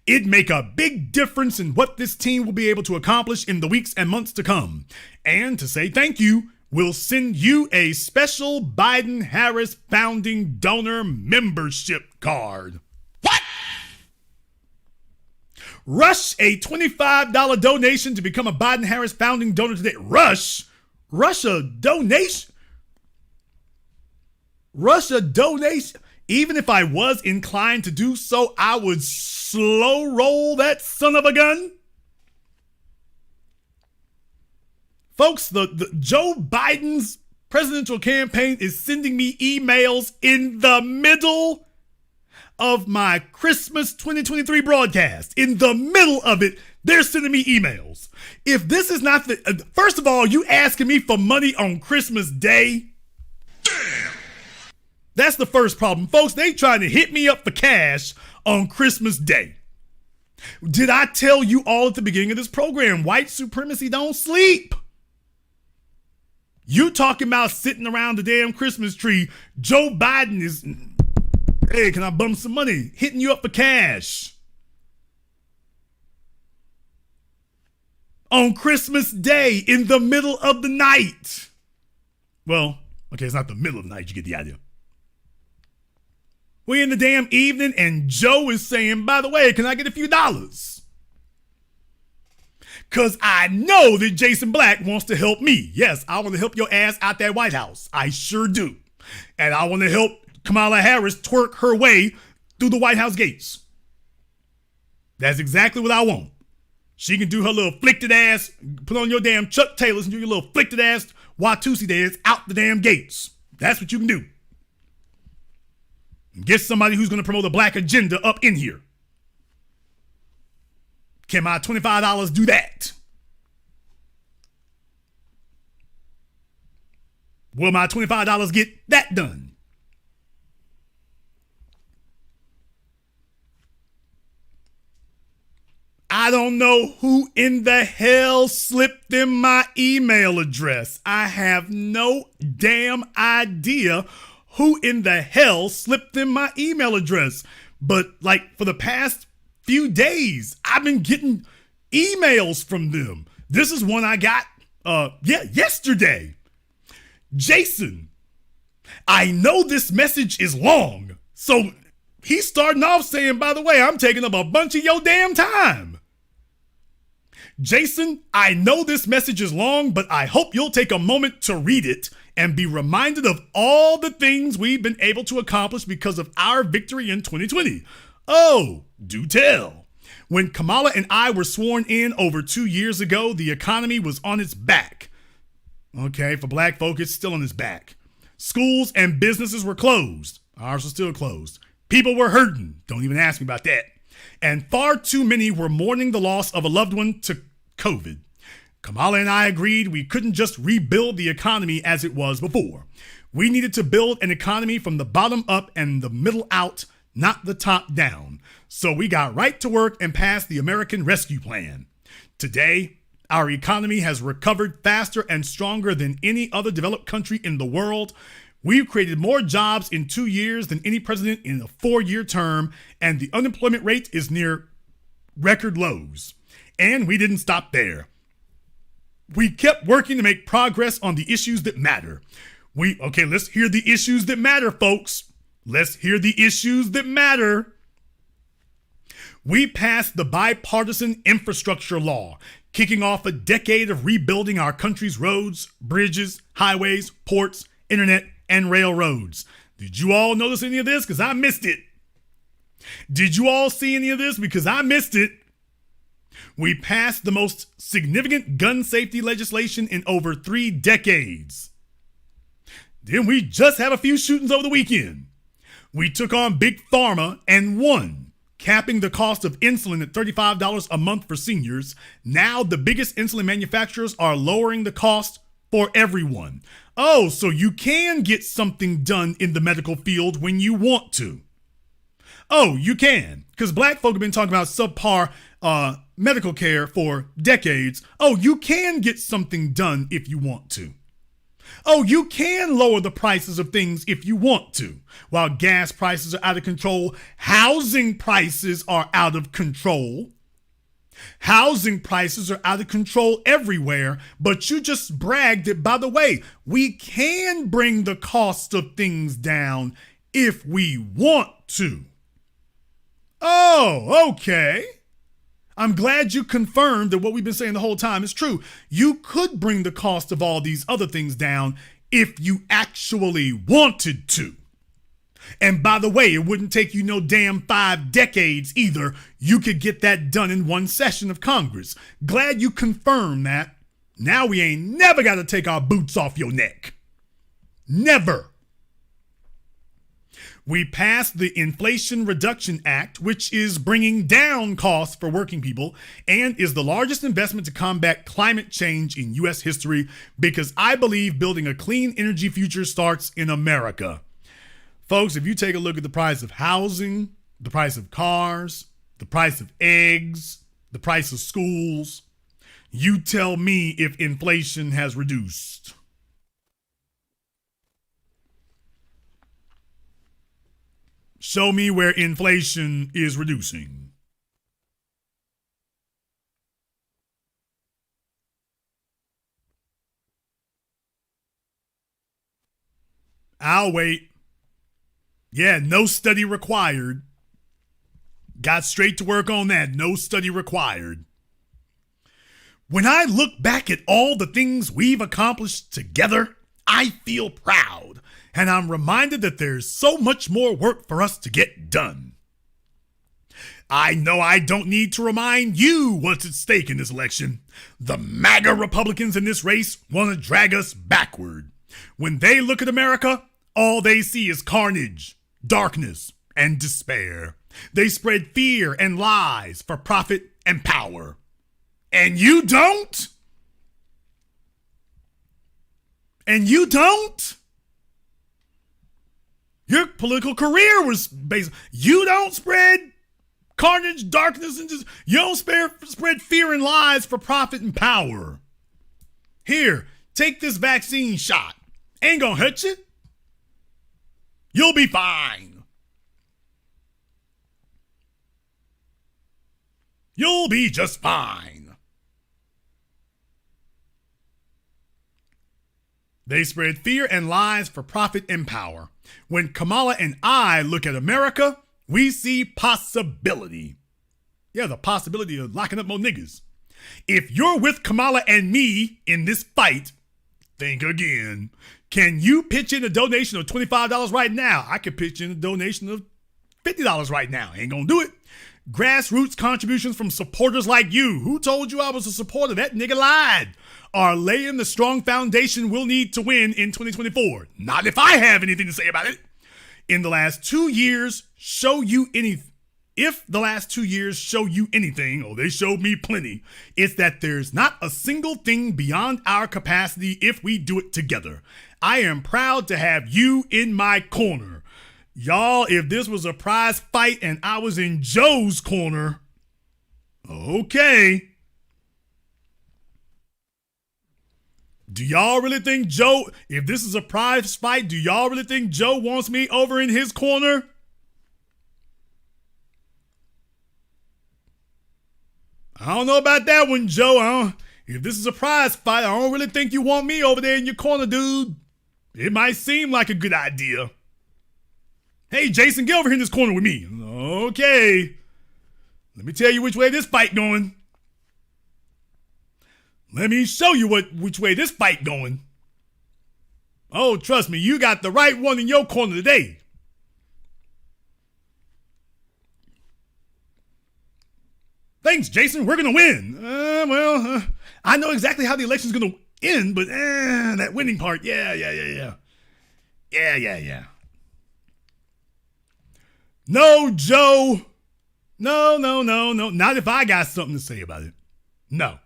It'd make a big difference in what this team will be able to accomplish in the weeks and months to come. And to say thank you, we'll send you a special Biden-Harris founding donor membership card. What? Rush a $25 donation to become a Biden-Harris founding donor today. Rush a donation? Russia donation. Even if I was inclined to do so, I would slow roll that son of a gun. Folks, the Joe Biden's presidential campaign is sending me emails in the middle of my Christmas 2023 broadcast. In the middle of it, they're sending me emails. If this is not the, first of all, you asking me for money on Christmas Day? Damn. That's the first problem. Folks, they trying to hit me up for cash on Christmas Day. Did I tell you all at the beginning of this program, white supremacy don't sleep? You talking about sitting around the damn Christmas tree. Joe Biden is, hey, can I bum some money? Hitting you up for cash. On Christmas Day, in the middle of the night. Well, okay, it's not the middle of the night, you get the idea. We're in the damn evening and Joe is saying, by the way, can I get a few dollars? Because I know that Jason Black wants to help me. Yes, I want to help your ass out that White House. I sure do. And I want to help Kamala Harris twerk her way through the White House gates. That's exactly what I want. She can do her little flicked ass, put on your damn Chuck Taylors and do your little flicked ass Watusi dance out the damn gates. That's what you can do. Get somebody who's going to promote a black agenda up in here. Can my $25 do that? Will my $25 get that done? I don't know who in the hell slipped in my email address. I have no damn idea who in the hell slipped in my email address. But like for the past few days, I've been getting emails from them. This is one I got, yesterday. Jason, I know this message is long. So he's starting off saying, by the way, I'm taking up a bunch of your damn time. Jason, I know this message is long, but I hope you'll take a moment to read it and be reminded of all the things we've been able to accomplish because of our victory in 2020. Oh, do tell. When Kamala and I were sworn in over 2 years ago, the economy was on its back. Okay, for black folk, it's still on its back. Schools and businesses were closed. Ours are still closed. People were hurting. Don't even ask me about that. And far too many were mourning the loss of a loved one to COVID. Kamala and I agreed we couldn't just rebuild the economy as it was before. We needed to build an economy from the bottom up and the middle out, not the top down. So we got right to work and passed the American Rescue Plan. Today, our economy has recovered faster and stronger than any other developed country in the world. We've created more jobs in 2 years than any president in a 4-year term, and the unemployment rate is near record lows. And we didn't stop there. We kept working to make progress on the issues that matter. Let's hear the issues that matter, folks. Let's hear the issues that matter. We passed the bipartisan infrastructure law, kicking off a decade of rebuilding our country's roads, bridges, highways, ports, internet, and railroads. Did you all notice any of this? Because I missed it. Did you all see any of this? Because I missed it. We passed the most significant gun safety legislation in over 3 decades. Then we just had a few shootings over the weekend. We took on Big Pharma and won, capping the cost of insulin at $35 a month for seniors. Now the biggest insulin manufacturers are lowering the cost for everyone. Oh, so you can get something done in the medical field when you want to. Oh, you can. Because black folk have been talking about subpar medical care for decades. Oh, you can get something done if you want to. Oh, you can lower the prices of things if you want to. While gas prices are out of control, housing prices are out of control. Housing prices are out of control everywhere, but you just bragged that, by the way, we can bring the cost of things down if we want to. Oh, okay. I'm glad you confirmed that what we've been saying the whole time is true. You could bring the cost of all these other things down if you actually wanted to. And by the way, it wouldn't take you no damn 5 decades either. You could get that done in one session of Congress. Glad you confirmed that. Now we ain't never got to take our boots off your neck. Never. We passed the Inflation Reduction Act, which is bringing down costs for working people and is the largest investment to combat climate change in U.S. history, because I believe building a clean energy future starts in America. Folks, if you take a look at the price of housing, the price of cars, the price of eggs, the price of schools, you tell me if inflation has reduced. Show me where inflation is reducing. I'll wait. Yeah, no study required. Got straight to work on that. No study required. When I look back at all the things we've accomplished together, I feel proud. And I'm reminded that there's so much more work for us to get done. I know I don't need to remind you what's at stake in this election. The MAGA Republicans in this race want to drag us backward. When they look at America, all they see is carnage, darkness, and despair. They spread fear and lies for profit and power. And you don't? And you don't? Your political career was based. You don't spread carnage, darkness, and just you don't spread fear and lies for profit and power. Here, take this vaccine shot. Ain't gonna hurt you. You'll be fine. You'll be just fine. They spread fear and lies for profit and power. When Kamala and I look at America, we see possibility. Yeah, the possibility of locking up more niggas. If you're with Kamala and me in this fight, think again. Can you pitch in a donation of $25 right now? I could pitch in a donation of $50 right now. Ain't gonna do it. Grassroots contributions from supporters like you. Who told you I was a supporter? That nigga lied. Are laying the strong foundation we'll need to win in 2024. Not if I have anything to say about it. In the last 2 years, if the last 2 years show you anything, oh, they showed me plenty, it's that there's not a single thing beyond our capacity if we do it together. I am proud to have you in my corner. Y'all, if this was a prize fight and I was in Joe's corner, okay. Do y'all really think Joe, if this is a prize fight, do y'all really think Joe wants me over in his corner? I don't know about that one, Joe. If this is a prize fight, I don't really think you want me over there in your corner, dude. It might seem like a good idea. Hey, Jason, get over here in this corner with me. Okay. Let me tell you which way this fight going. Let me show you which way this fight going. Oh, trust me, you got the right one in your corner today. Thanks, Jason. We're going to win. I know exactly how the election's going to end, but that winning part, yeah. No, Joe. No. Not if I got something to say about it. No.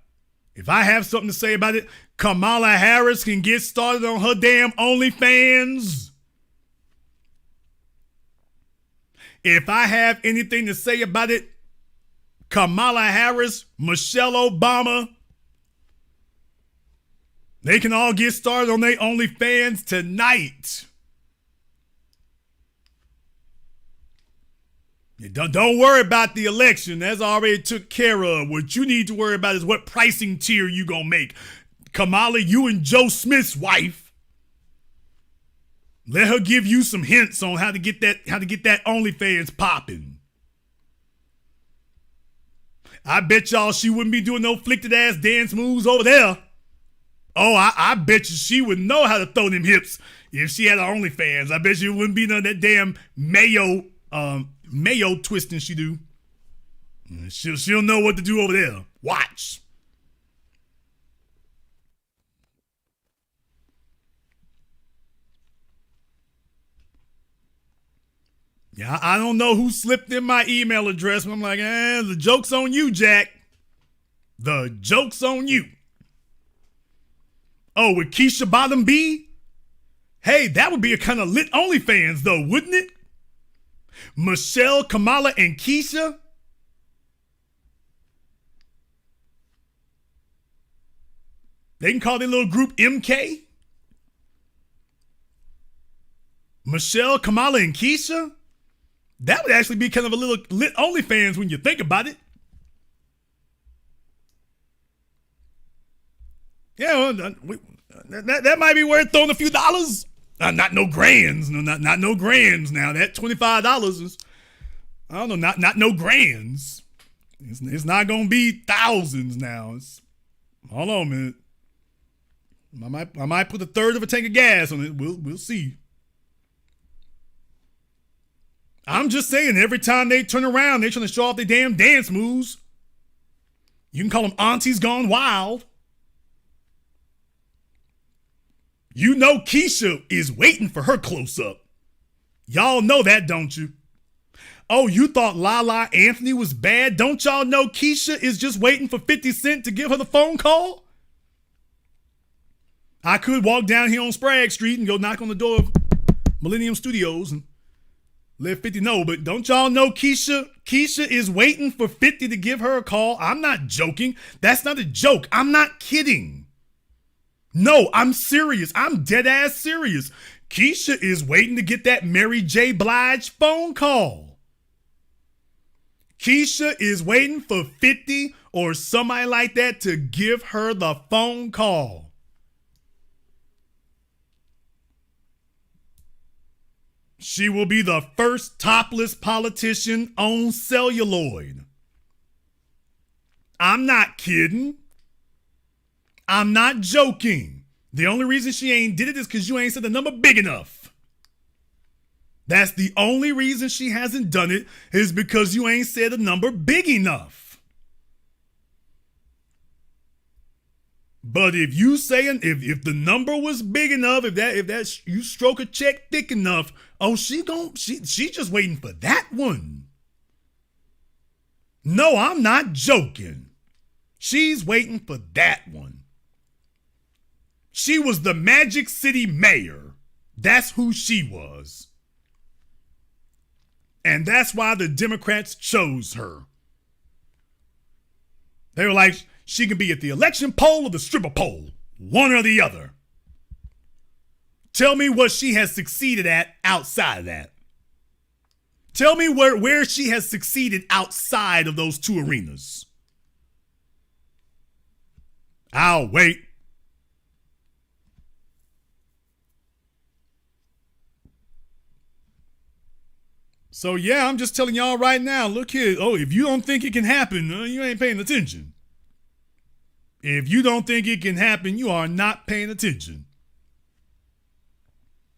If I have something to say about it, Kamala Harris can get started on her damn OnlyFans. If I have anything to say about it, Kamala Harris, Michelle Obama, they can all get started on their OnlyFans tonight. Don't worry about the election. That's already took care of. What you need to worry about is what pricing tier you gonna make. Kamala, you and Joe Smith's wife. Let her give you some hints on how to get that OnlyFans popping. I bet y'all she wouldn't be doing no flicked ass dance moves over there. Oh, I bet you she would know how to throw them hips if she had her OnlyFans. I bet you it wouldn't be none of that damn mayo twisting she do. She'll know what to do over there. Watch. Yeah, I don't know who slipped in my email address, but I'm like, the joke's on you, Jack. The joke's on you. Oh, with Keisha Bottom B? Hey, that would be a kind of lit OnlyFans, though, wouldn't it? Michelle, Kamala, and Keisha? They can call their little group MK? Michelle, Kamala, and Keisha? That would actually be kind of a little lit OnlyFans when you think about it. Yeah, that might be worth throwing a few dollars. Not no grands. No, not no grands now. That $25 is, I don't know, not no grands. It's not going to be thousands now. Hold on a minute. I might put a third of a tank of gas on it. We'll see. I'm just saying, every time they turn around, they're trying to show off their damn dance moves. You can call them aunties gone wild. You know Keisha is waiting for her close-up. Y'all know that, don't you? Oh, you thought Lala Anthony was bad? Don't y'all know Keisha is just waiting for 50 Cent to give her the phone call? I could walk down here on Sprague Street and go knock on the door of Millennium Studios and Let 50 know, but don't y'all know Keisha is waiting for 50 to give her a call? I'm not joking. That's not a joke. I'm not kidding. No, I'm serious. I'm dead ass serious. Keisha is waiting to get that Mary J. Blige phone call. Keisha is waiting for 50 or somebody like that to give her the phone call. She will be the first topless politician on celluloid. I'm not kidding. I'm not joking. The only reason she ain't did it is because you ain't said the number big enough. That's the only reason she hasn't done it, is because you ain't said a number big enough. But if you saying if the number was big enough, if that you stroke a check thick enough, oh, she just waiting for that one. No, I'm not joking. She's waiting for that one. She was the Magic City mayor. That's who she was. And that's why the Democrats chose her. They were like, she can be at the election poll or the stripper pole, one or the other. Tell me what she has succeeded at outside of that. Tell me where she has succeeded outside of those two arenas. I'll wait. So yeah, I'm just telling y'all right now, look here. Oh, if you don't think it can happen, you ain't paying attention. If you don't think it can happen, you are not paying attention.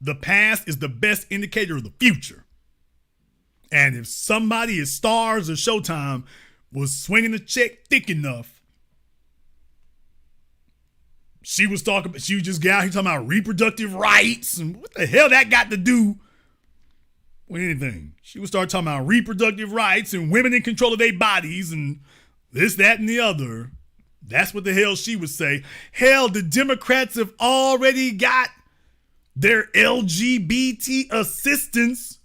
The past is the best indicator of the future. And if somebody at Stars or Showtime was swinging the check thick enough, she just got out here talking about reproductive rights and what the hell that got to do with anything. She would start talking about reproductive rights and women in control of their bodies and this, that, and the other. That's what the hell she would say. Hell, the Democrats have already got their LGBT assistants.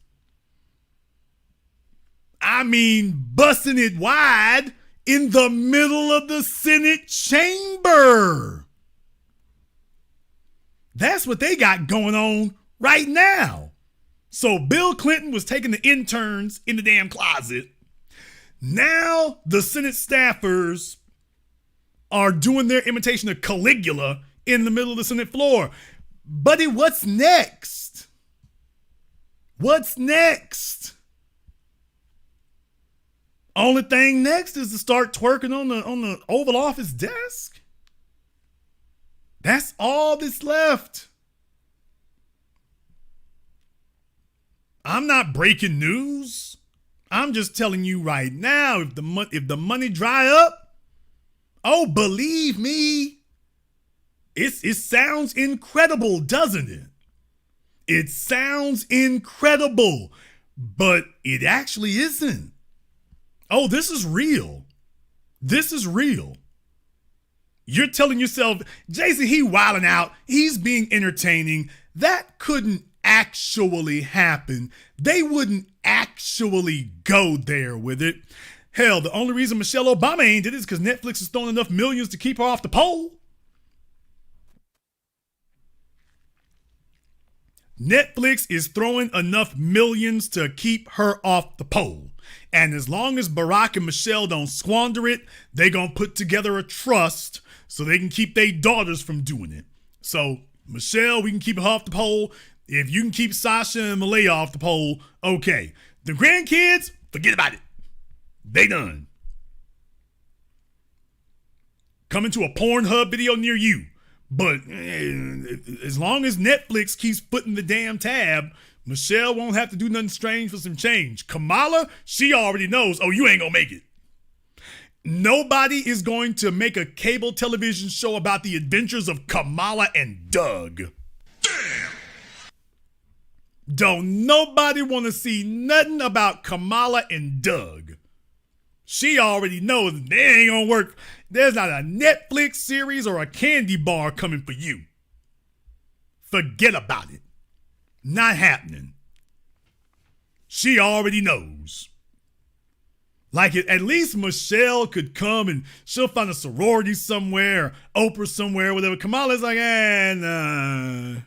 I mean, busting it wide in the middle of the Senate chamber. That's what they got going on right now. So Bill Clinton was taking the interns in the damn closet. Now the Senate staffers are doing their imitation of Caligula in the middle of the Senate floor. Buddy, what's next? What's next? Only thing next is to start twerking on the Oval Office desk. That's all that's left. I'm not breaking news. I'm just telling you right now, if the money dry up, oh, believe me, it sounds incredible, doesn't it? It sounds incredible, but it actually isn't. Oh, this is real. This is real. You're telling yourself, Jason, he wilding out. He's being entertaining. That couldn't actually happen. They wouldn't actually go there with it. Hell, the only reason Michelle Obama ain't did it is because Netflix has thrown enough millions to keep her off the pole. Netflix is throwing enough millions to keep her off the pole. And as long as Barack and Michelle don't squander it, they gonna put together a trust so they can keep their daughters from doing it. So, Michelle, we can keep her off the pole. If you can keep Sasha and Malaya off the pole, okay. The grandkids, forget about it. They done. Coming to a Pornhub video near you. But as long as Netflix keeps footing the damn tab, Michelle won't have to do nothing strange for some change. Kamala, she already knows, oh, you ain't gonna make it. Nobody is going to make a cable television show about the adventures of Kamala and Doug. Damn. Don't nobody want to see nothing about Kamala and Doug. She already knows they ain't gonna work. There's not a Netflix series or a candy bar coming for you. Forget about it. Not happening. She already knows. Like, at least Michelle could come and she'll find a sorority somewhere, Oprah somewhere, whatever. Kamala's like, nah.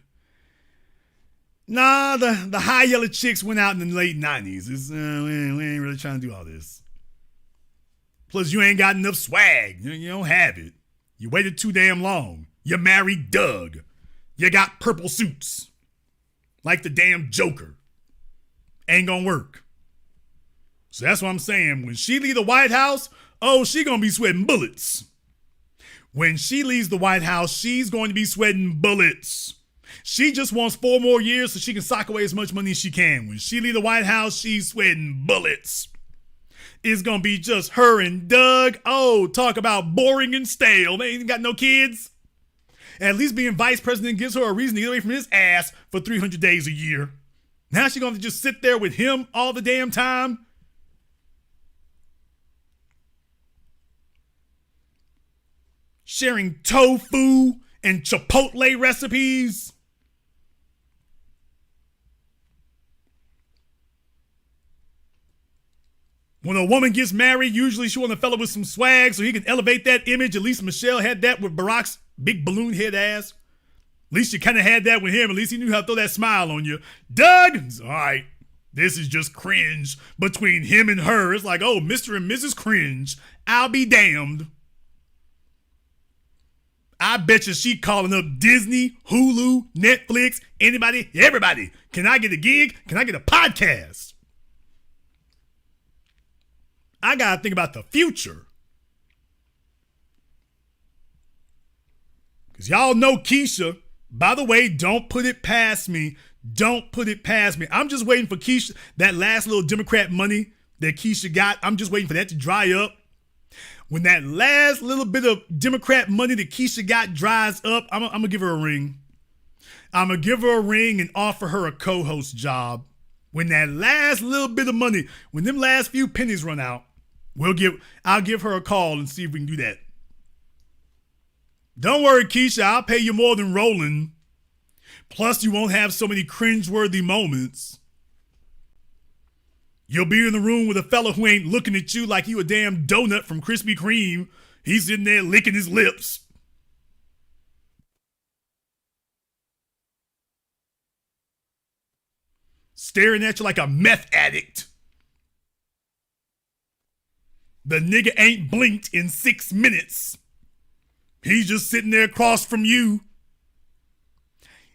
Nah, the high yellow chicks went out in the late 90s. We ain't really trying to do all this. Plus, you ain't got enough swag. You don't have it. You waited too damn long. You married Doug. You got purple suits. Like the damn Joker. Ain't gonna work. So that's what I'm saying. When she leave the White House, she gonna be sweating bullets. When she leaves the White House, she's going to be sweating bullets. She just wants 4 more years so she can sock away as much money as she can. When she leave the White House, she's sweating bullets. It's gonna be just her and Doug. Talk about boring and stale. They ain't got no kids. At least being vice president gives her a reason to get away from his ass for 300 days a year. Now she's gonna just sit there with him all the damn time. Sharing tofu and chipotle recipes. When a woman gets married, usually she wants a fella with some swag so he can elevate that image. At least Michelle had that with Barack's big balloon head ass. At least you kind of had that with him. At least he knew how to throw that smile on you. Doug, all right, this is just cringe between him and her. It's like, Mr. and Mrs. Cringe. I'll be damned. I bet you she calling up Disney, Hulu, Netflix, anybody, everybody. Can I get a gig? Can I get a podcast? I got to think about the future. Because y'all know Keisha. By the way, don't put it past me. Don't put it past me. I'm just waiting for Keisha, that last little Democrat money that Keisha got. I'm just waiting for that to dry up. When that last little bit of Democrat money that Keisha got dries up, I'm going to give her a ring. I'm going to give her a ring and offer her a co-host job. When that last little bit of money, when them last few pennies run out, I'll give her a call and see if we can do that. Don't worry, Keisha, I'll pay you more than Roland. Plus, you won't have so many cringeworthy moments. You'll be in the room with a fella who ain't looking at you like you a damn donut from Krispy Kreme. He's sitting there licking his lips. Staring at you like a meth addict. The nigga ain't blinked in 6 minutes. He's just sitting there across from you.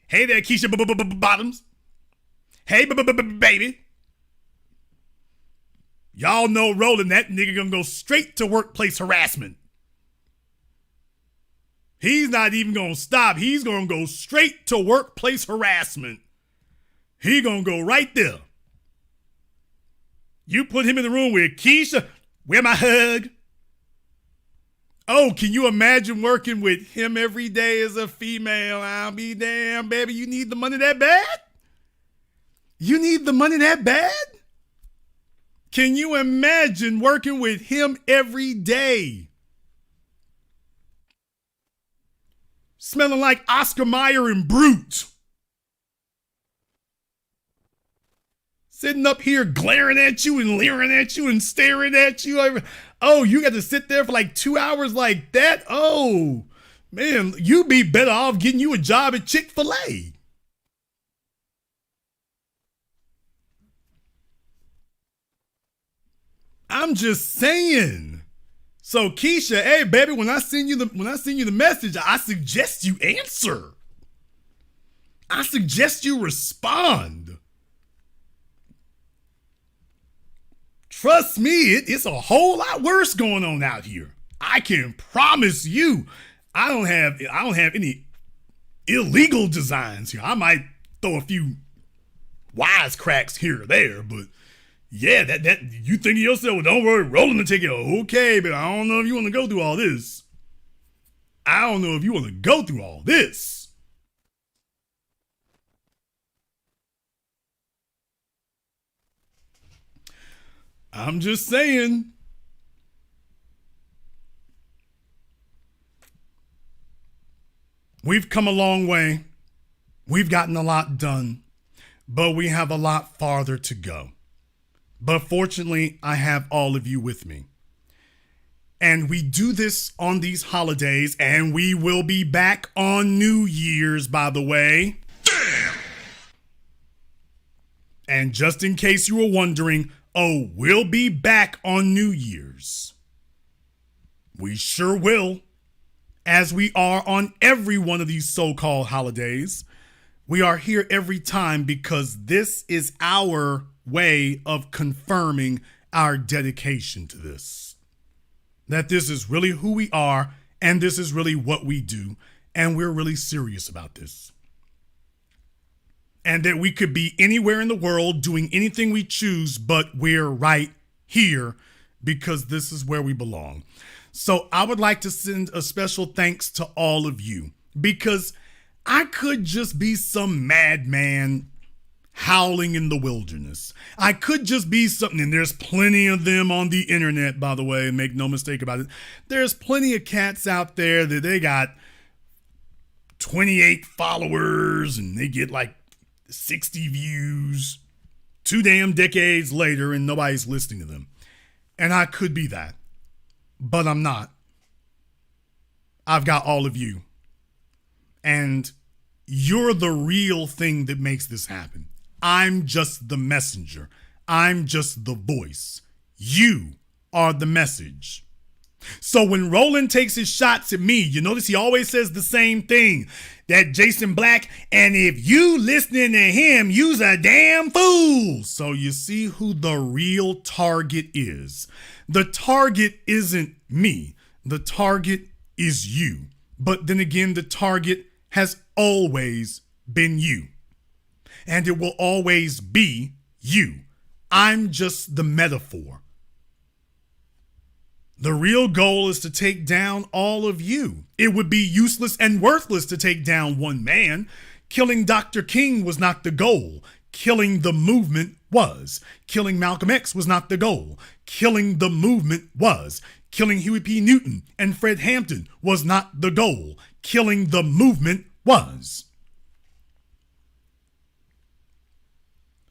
Hey there, Keisha Bottoms. Hey, baby. Y'all know Roland, that nigga gonna go straight to workplace harassment. He's not even gonna stop. He's gonna go straight to workplace harassment. He gonna go right there. You put him in the room with Keisha. Where my hug? Can you imagine working with him every day as a female? I'll be damn, baby. You need the money that bad? You need the money that bad? Can you imagine working with him every day? Smelling like Oscar Mayer and Brute. Sitting up here glaring at you and leering at you and staring at you. You got to sit there for like 2 hours like that? Oh, man, you'd be better off getting you a job at Chick-fil-A. I'm just saying. So Keisha, hey baby, when I send you the message, I suggest you answer. I suggest you respond. Trust me, it's a whole lot worse going on out here. I can promise you. I don't have any illegal designs here. I might throw a few wisecracks here or there, but yeah, that you think of yourself, well, don't worry, rolling the ticket. Okay, but I don't know if you want to go through all this. I don't know if you want to go through all this. I'm just saying. We've come a long way. We've gotten a lot done, but we have a lot farther to go. But fortunately, I have all of you with me. And we do this on these holidays, and we will be back on New Year's, by the way. Damn! And just in case you were wondering, oh, we'll be back on New Year's. We sure will. As we are on every one of these so-called holidays, we are here every time because this is our way of confirming our dedication to this. That this is really who we are, and this is really what we do, and we're really serious about this. And that we could be anywhere in the world doing anything we choose, but we're right here because this is where we belong. So I would like to send a special thanks to all of you, because I could just be some madman howling in the wilderness. I could just be something, and there's plenty of them on the internet, by the way, make no mistake about it. There's plenty of cats out there that they got 28 followers and they get like 60 views 2 damn decades later and nobody's listening to them. And I could be that, but I'm not. I've got all of you. And you're the real thing that makes this happen. I'm just the messenger. I'm just the voice. You are the message. So when Roland takes his shots at me, you notice he always says the same thing. That Jason Black, and if you listening to him, you's a damn fool. So you see who the real target is. The target isn't me. The target is you. But then again, the target has always been you. And it will always be you. I'm just the metaphor. The real goal is to take down all of you. It would be useless and worthless to take down one man. Killing Dr. King was not the goal. Killing the movement was. Killing Malcolm X was not the goal. Killing the movement was. Killing Huey P. Newton and Fred Hampton was not the goal. Killing the movement was.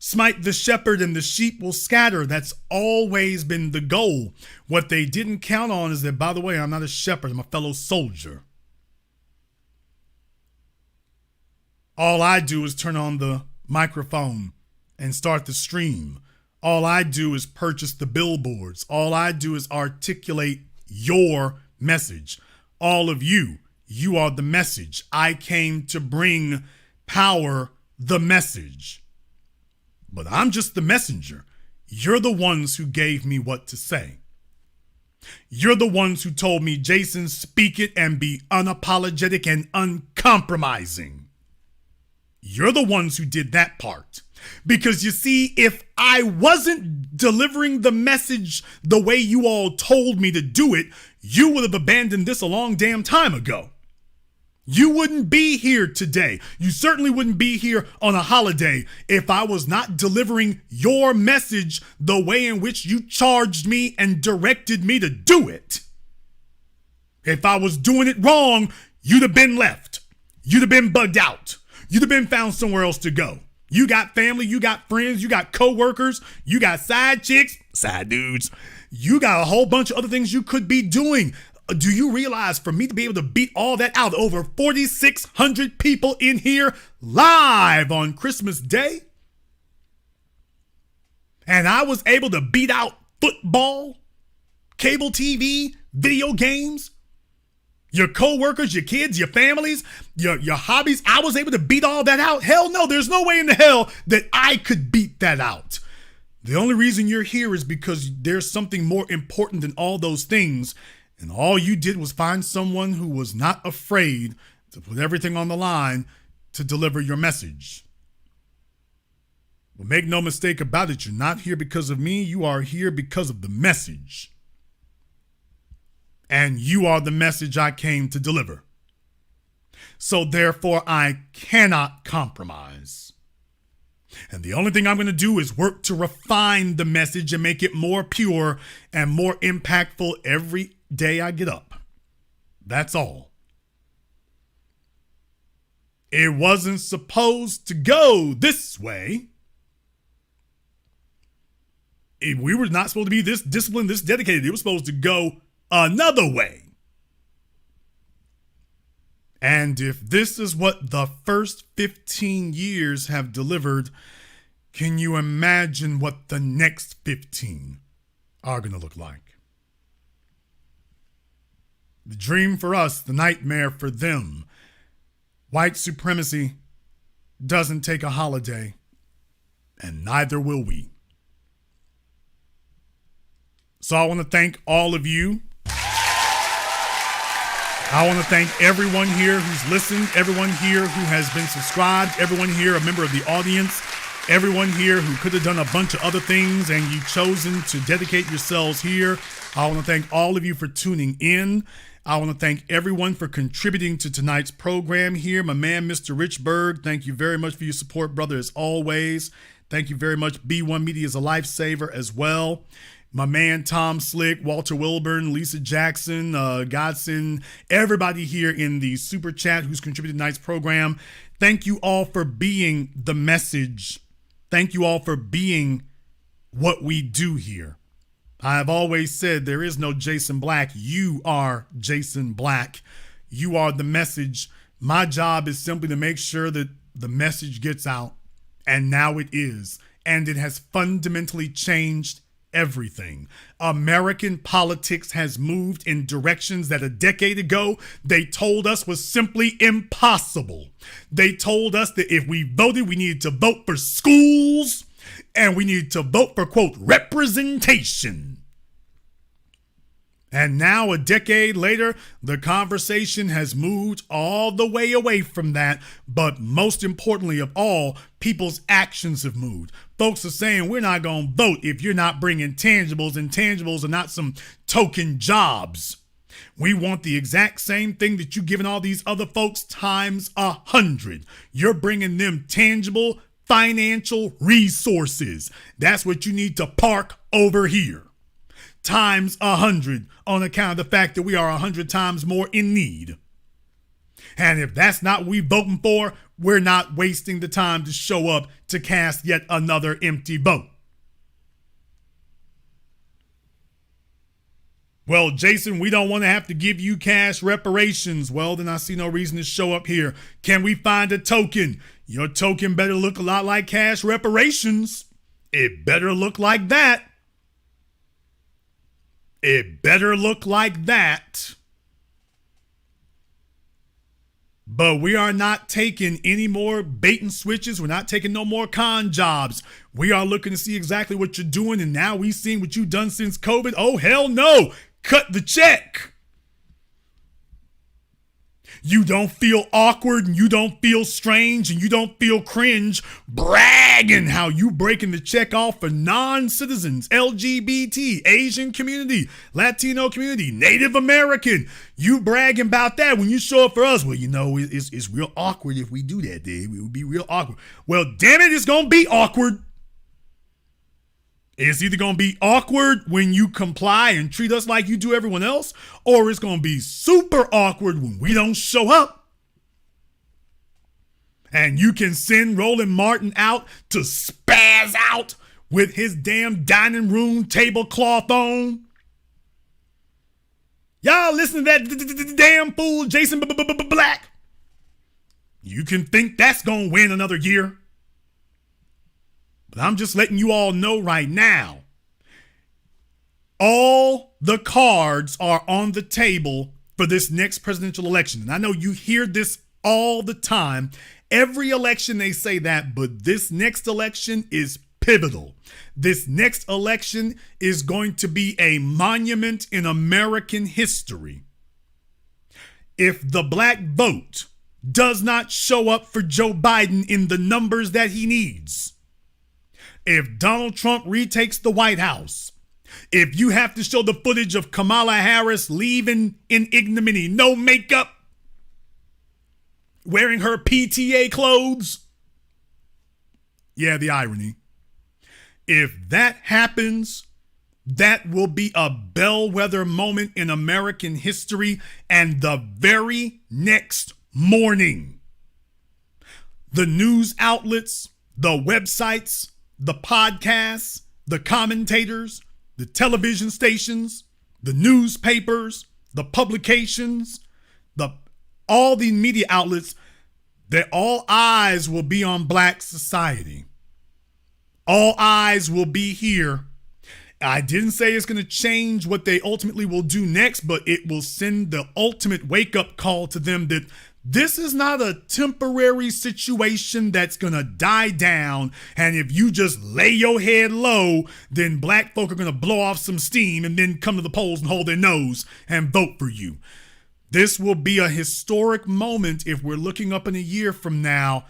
Smite the shepherd and the sheep will scatter. That's always been the goal. What they didn't count on is that, by the way, I'm not a shepherd, I'm a fellow soldier. All I do is turn on the microphone and start the stream. All I do is purchase the billboards. All I do is articulate your message. All of you, you are the message. I came to bring power, the message. But I'm just the messenger. You're the ones who gave me what to say. You're the ones who told me, Jason, speak it and be unapologetic and uncompromising. You're the ones who did that part. Because you see, if I wasn't delivering the message the way you all told me to do it, you would have abandoned this a long damn time ago. You wouldn't be here today. You certainly wouldn't be here on a holiday if I was not delivering your message the way in which you charged me and directed me to do it. If I was doing it wrong, you'd have been left. You'd have been bugged out. You'd have been found somewhere else to go. You got family, you got friends, you got coworkers, you got side chicks, side dudes. You got a whole bunch of other things you could be doing. Do you realize for me to be able to beat all that out, over 4,600 people in here live on Christmas Day, and I was able to beat out football, cable TV, video games, your coworkers, your kids, your families, your hobbies, I was able to beat all that out? Hell no, there's no way in the hell that I could beat that out. The only reason you're here is because there's something more important than all those things. And all you did was find someone who was not afraid to put everything on the line to deliver your message. But make no mistake about it, you're not here because of me. You are here because of the message. And you are the message I came to deliver. So therefore, I cannot compromise. And the only thing I'm going to do is work to refine the message and make it more pure and more impactful every day I get up. That's all. It wasn't supposed to go this way. We were not supposed to be this disciplined, this dedicated. It was supposed to go another way. And if this is what the first 15 years have delivered, can you imagine what the next 15 are going to look like? The dream for us, the nightmare for them. White supremacy doesn't take a holiday, and neither will we. So I want to thank all of you. I want to thank everyone here who's listened, everyone here who has been subscribed, everyone here a member of the audience, everyone here who could have done a bunch of other things and you've chosen to dedicate yourselves here. I want to thank all of you for tuning in. I want to thank everyone for contributing to tonight's program here. My man, Mr. Richburg, thank you very much for your support, brother, as always. Thank you very much. B1 Media is a lifesaver as well. My man, Tom Slick, Walter Wilburn, Lisa Jackson, Godson, everybody here in the super chat who's contributed to tonight's program. Thank you all for being the message. Thank you all for being what we do here. I have always said there is no Jason Black. You are Jason Black. You are the message. My job is simply to make sure that the message gets out. And now it is. And it has fundamentally changed everything. American politics has moved in directions that a decade ago they told us was simply impossible. They told us that if we voted, we needed to vote for schools and we needed to vote for, quote, representation. And now, a decade later, the conversation has moved all the way away from that. But most importantly of all, people's actions have moved. Folks are saying we're not going to vote if you're not bringing tangibles, and tangibles are not some token jobs. We want the exact same thing that you're giving all these other folks times 100. You're bringing them tangible financial resources. That's what you need to park over here. Times 100 on account of the fact that we are 100 times more in need. And if that's not what we're voting for, we're not wasting the time to show up to cast yet another empty vote. Well, Jason, we don't want to have to give you cash reparations. Well, then I see no reason to show up here. Can we find a token? Your token better look a lot like cash reparations. It better look like that. It better look like that. But we are not taking any more bait and switches. We're not taking no more con jobs. We are looking to see exactly what you're doing. And now we've seen what you've done since COVID. Oh, hell no. Cut the check. You don't feel awkward and you don't feel strange and you don't feel cringe bragging how you breaking the check off for non-citizens, LGBT, Asian community, Latino community, Native American. You bragging about that when you show up for us. Well, you know, it's real awkward if we do that, Dave. It would be real awkward. Well, damn it, it's going to be awkward. It's either going to be awkward when you comply and treat us like you do everyone else, or it's going to be super awkward when we don't show up. And you can send Roland Martin out to spaz out with his damn dining room tablecloth on. Y'all listen to that damn fool Jason Black. You can think that's going to win another year. But I'm just letting you all know right now, all the cards are on the table for this next presidential election. And I know you hear this all the time. Every election they say that, but this next election is pivotal. This next election is going to be a monument in American history. If the black vote does not show up for Joe Biden in the numbers that he needs, if Donald Trump retakes the White House, if you have to show the footage of Kamala Harris leaving in ignominy, no makeup, wearing her PTA clothes. Yeah, the irony. If that happens, that will be a bellwether moment in American history. And the very next morning, the news outlets, the websites, the podcasts, the commentators, the television stations, the newspapers, the publications, all the media outlets, that all eyes will be on Black society. All eyes will be here. I didn't say it's going to change what they ultimately will do next, but it will send the ultimate wake-up call to them that this is not a temporary situation that's going to die down, and if you just lay your head low, then Black folk are going to blow off some steam and then come to the polls and hold their nose and vote for you. This will be a historic moment if we're looking up in a year from now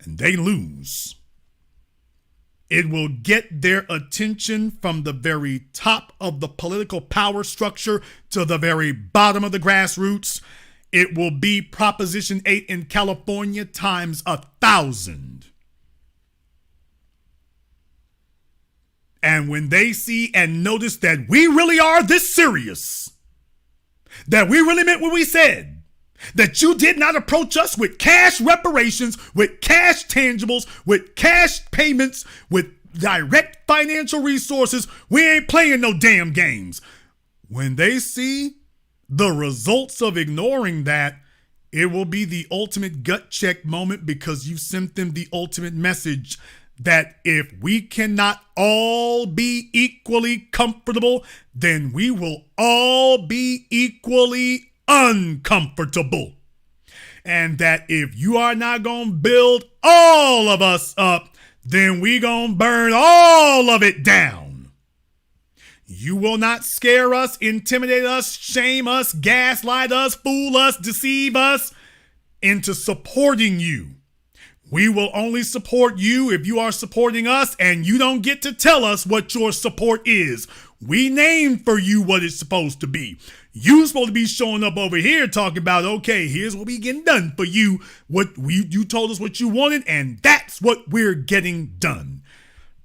and they lose. It will get their attention from the very top of the political power structure to the very bottom of the grassroots. It will be Proposition 8 in California times 1,000. And when they see and notice that we really are this serious, that we really meant what we said, that you did not approach us with cash reparations, with cash tangibles, with cash payments, with direct financial resources, we ain't playing no damn games. When they see the results of ignoring that, it will be the ultimate gut check moment, because you sent them the ultimate message that if we cannot all be equally comfortable, then we will all be equally uncomfortable. And that if you are not going to build all of us up, then we going to burn all of it down. You will not scare us, intimidate us, shame us, gaslight us, fool us, deceive us into supporting you. We will only support you if you are supporting us, and you don't get to tell us what your support is. We named for you what it's supposed to be. You supposed to be showing up over here talking about, okay, here's what we getting done for you. You told us what you wanted, and that's what we're getting done.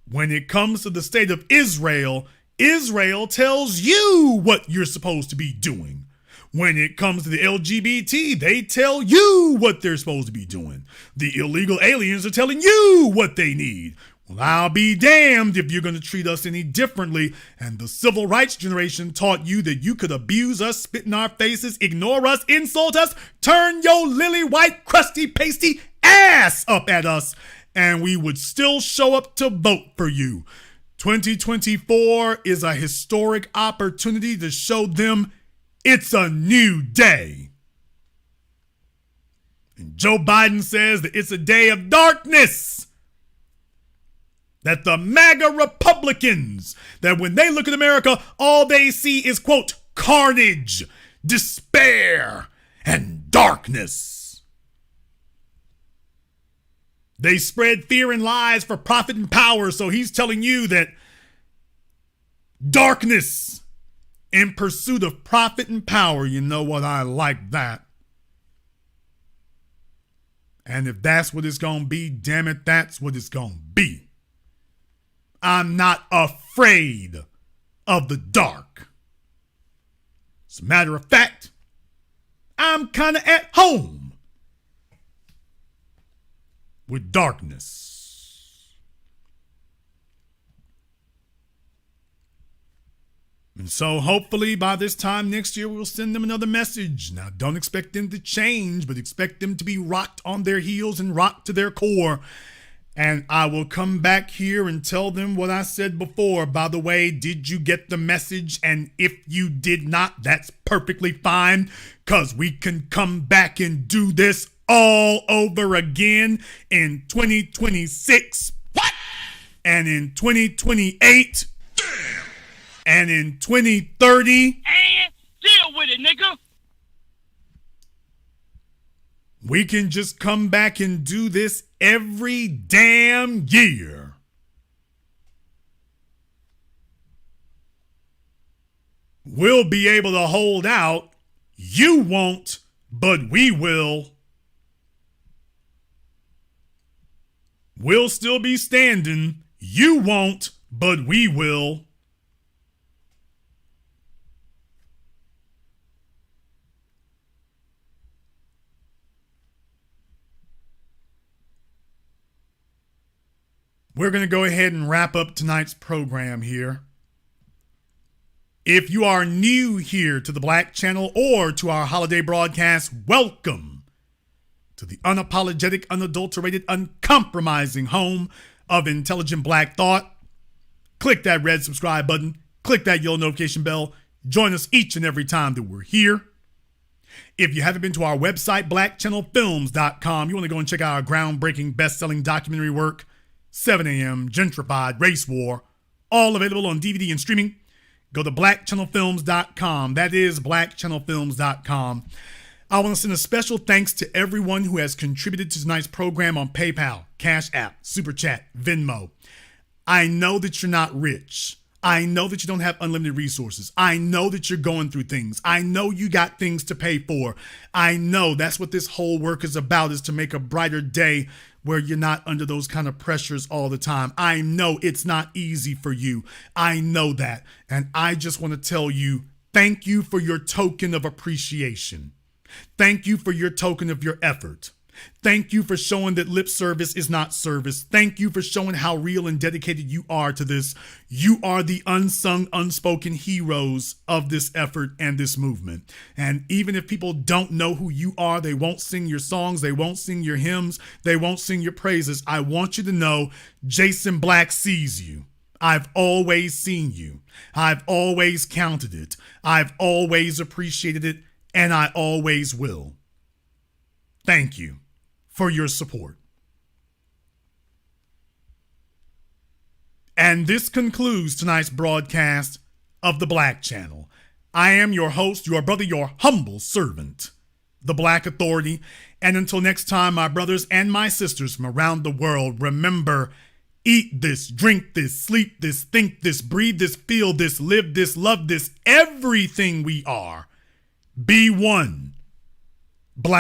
When it comes to the state of Israel, Israel tells you what you're supposed to be doing. When it comes to the LGBT, they tell you what they're supposed to be doing. The illegal aliens are telling you what they need. Well, I'll be damned if you're going to treat us any differently. And the civil rights generation taught you that you could abuse us, spit in our faces, ignore us, insult us, turn your lily white, crusty, pasty ass up at us, and we would still show up to vote for you. 2024 is a historic opportunity to show them it's a new day. And Joe Biden says that it's a day of darkness. That the MAGA Republicans, that when they look at America, all they see is, quote, carnage, despair, and darkness. They spread fear and lies for profit and power, so he's telling you that darkness in pursuit of profit and power. You know what? I like that. And if that's what it's going to be, damn it, that's what it's going to be. I'm not afraid of the dark. As a matter of fact, I'm kind of at home with darkness. And so hopefully by this time next year, we'll send them another message. Now, don't expect them to change, but expect them to be rocked on their heels and rocked to their core. And I will come back here and tell them what I said before. By the way, did you get the message? And if you did not, that's perfectly fine, because we can come back and do this all over again in 2026. What? And in 2028. And in 2030. And deal with it, nigga. We can just come back and do this every damn year. We'll be able to hold out. You won't, but we will. We'll still be standing. You won't, but we will. we're going to go ahead and wrap up tonight's program here. If you are new here to the Black Channel or to our holiday broadcast, welcome to the unapologetic, unadulterated, uncompromising home of intelligent Black thought. Click that red subscribe button. Click that yellow notification bell. Join us each and every time that we're here. If you haven't been to our website, blackchannelfilms.com, you want to go and check out our groundbreaking, best-selling documentary work, 7 a.m., Gentrified, Race War, all available on DVD and streaming. Go to blackchannelfilms.com. That is blackchannelfilms.com. I want to send a special thanks to everyone who has contributed to tonight's program on PayPal, CashApp, Super Chat, Venmo. I know that you're not rich. I know that you don't have unlimited resources. I know that you're going through things. I know you got things to pay for. I know that's what this whole work is about, is to make a brighter day where you're not under those kind of pressures all the time. I know it's not easy for you. I know that. And I just want to tell you, thank you for your token of appreciation. Thank you for your token of your effort. Thank you for showing that lip service is not service. Thank you for showing how real and dedicated you are to this. You are the unsung, unspoken heroes of this effort and this movement. And even if people don't know who you are, they won't sing your songs, they won't sing your hymns, they won't sing your praises. I want you to know Jason Black sees you. I've always seen you. I've always counted it. I've always appreciated it, and I always will. Thank you for your support. And this concludes tonight's broadcast of the Black Channel. I am your host, your brother, your humble servant, the Black Authority. And until next time, my brothers and my sisters from around the world, remember, eat this, drink this, sleep this, think this, breathe this, feel this, live this, love this, everything we are. Be one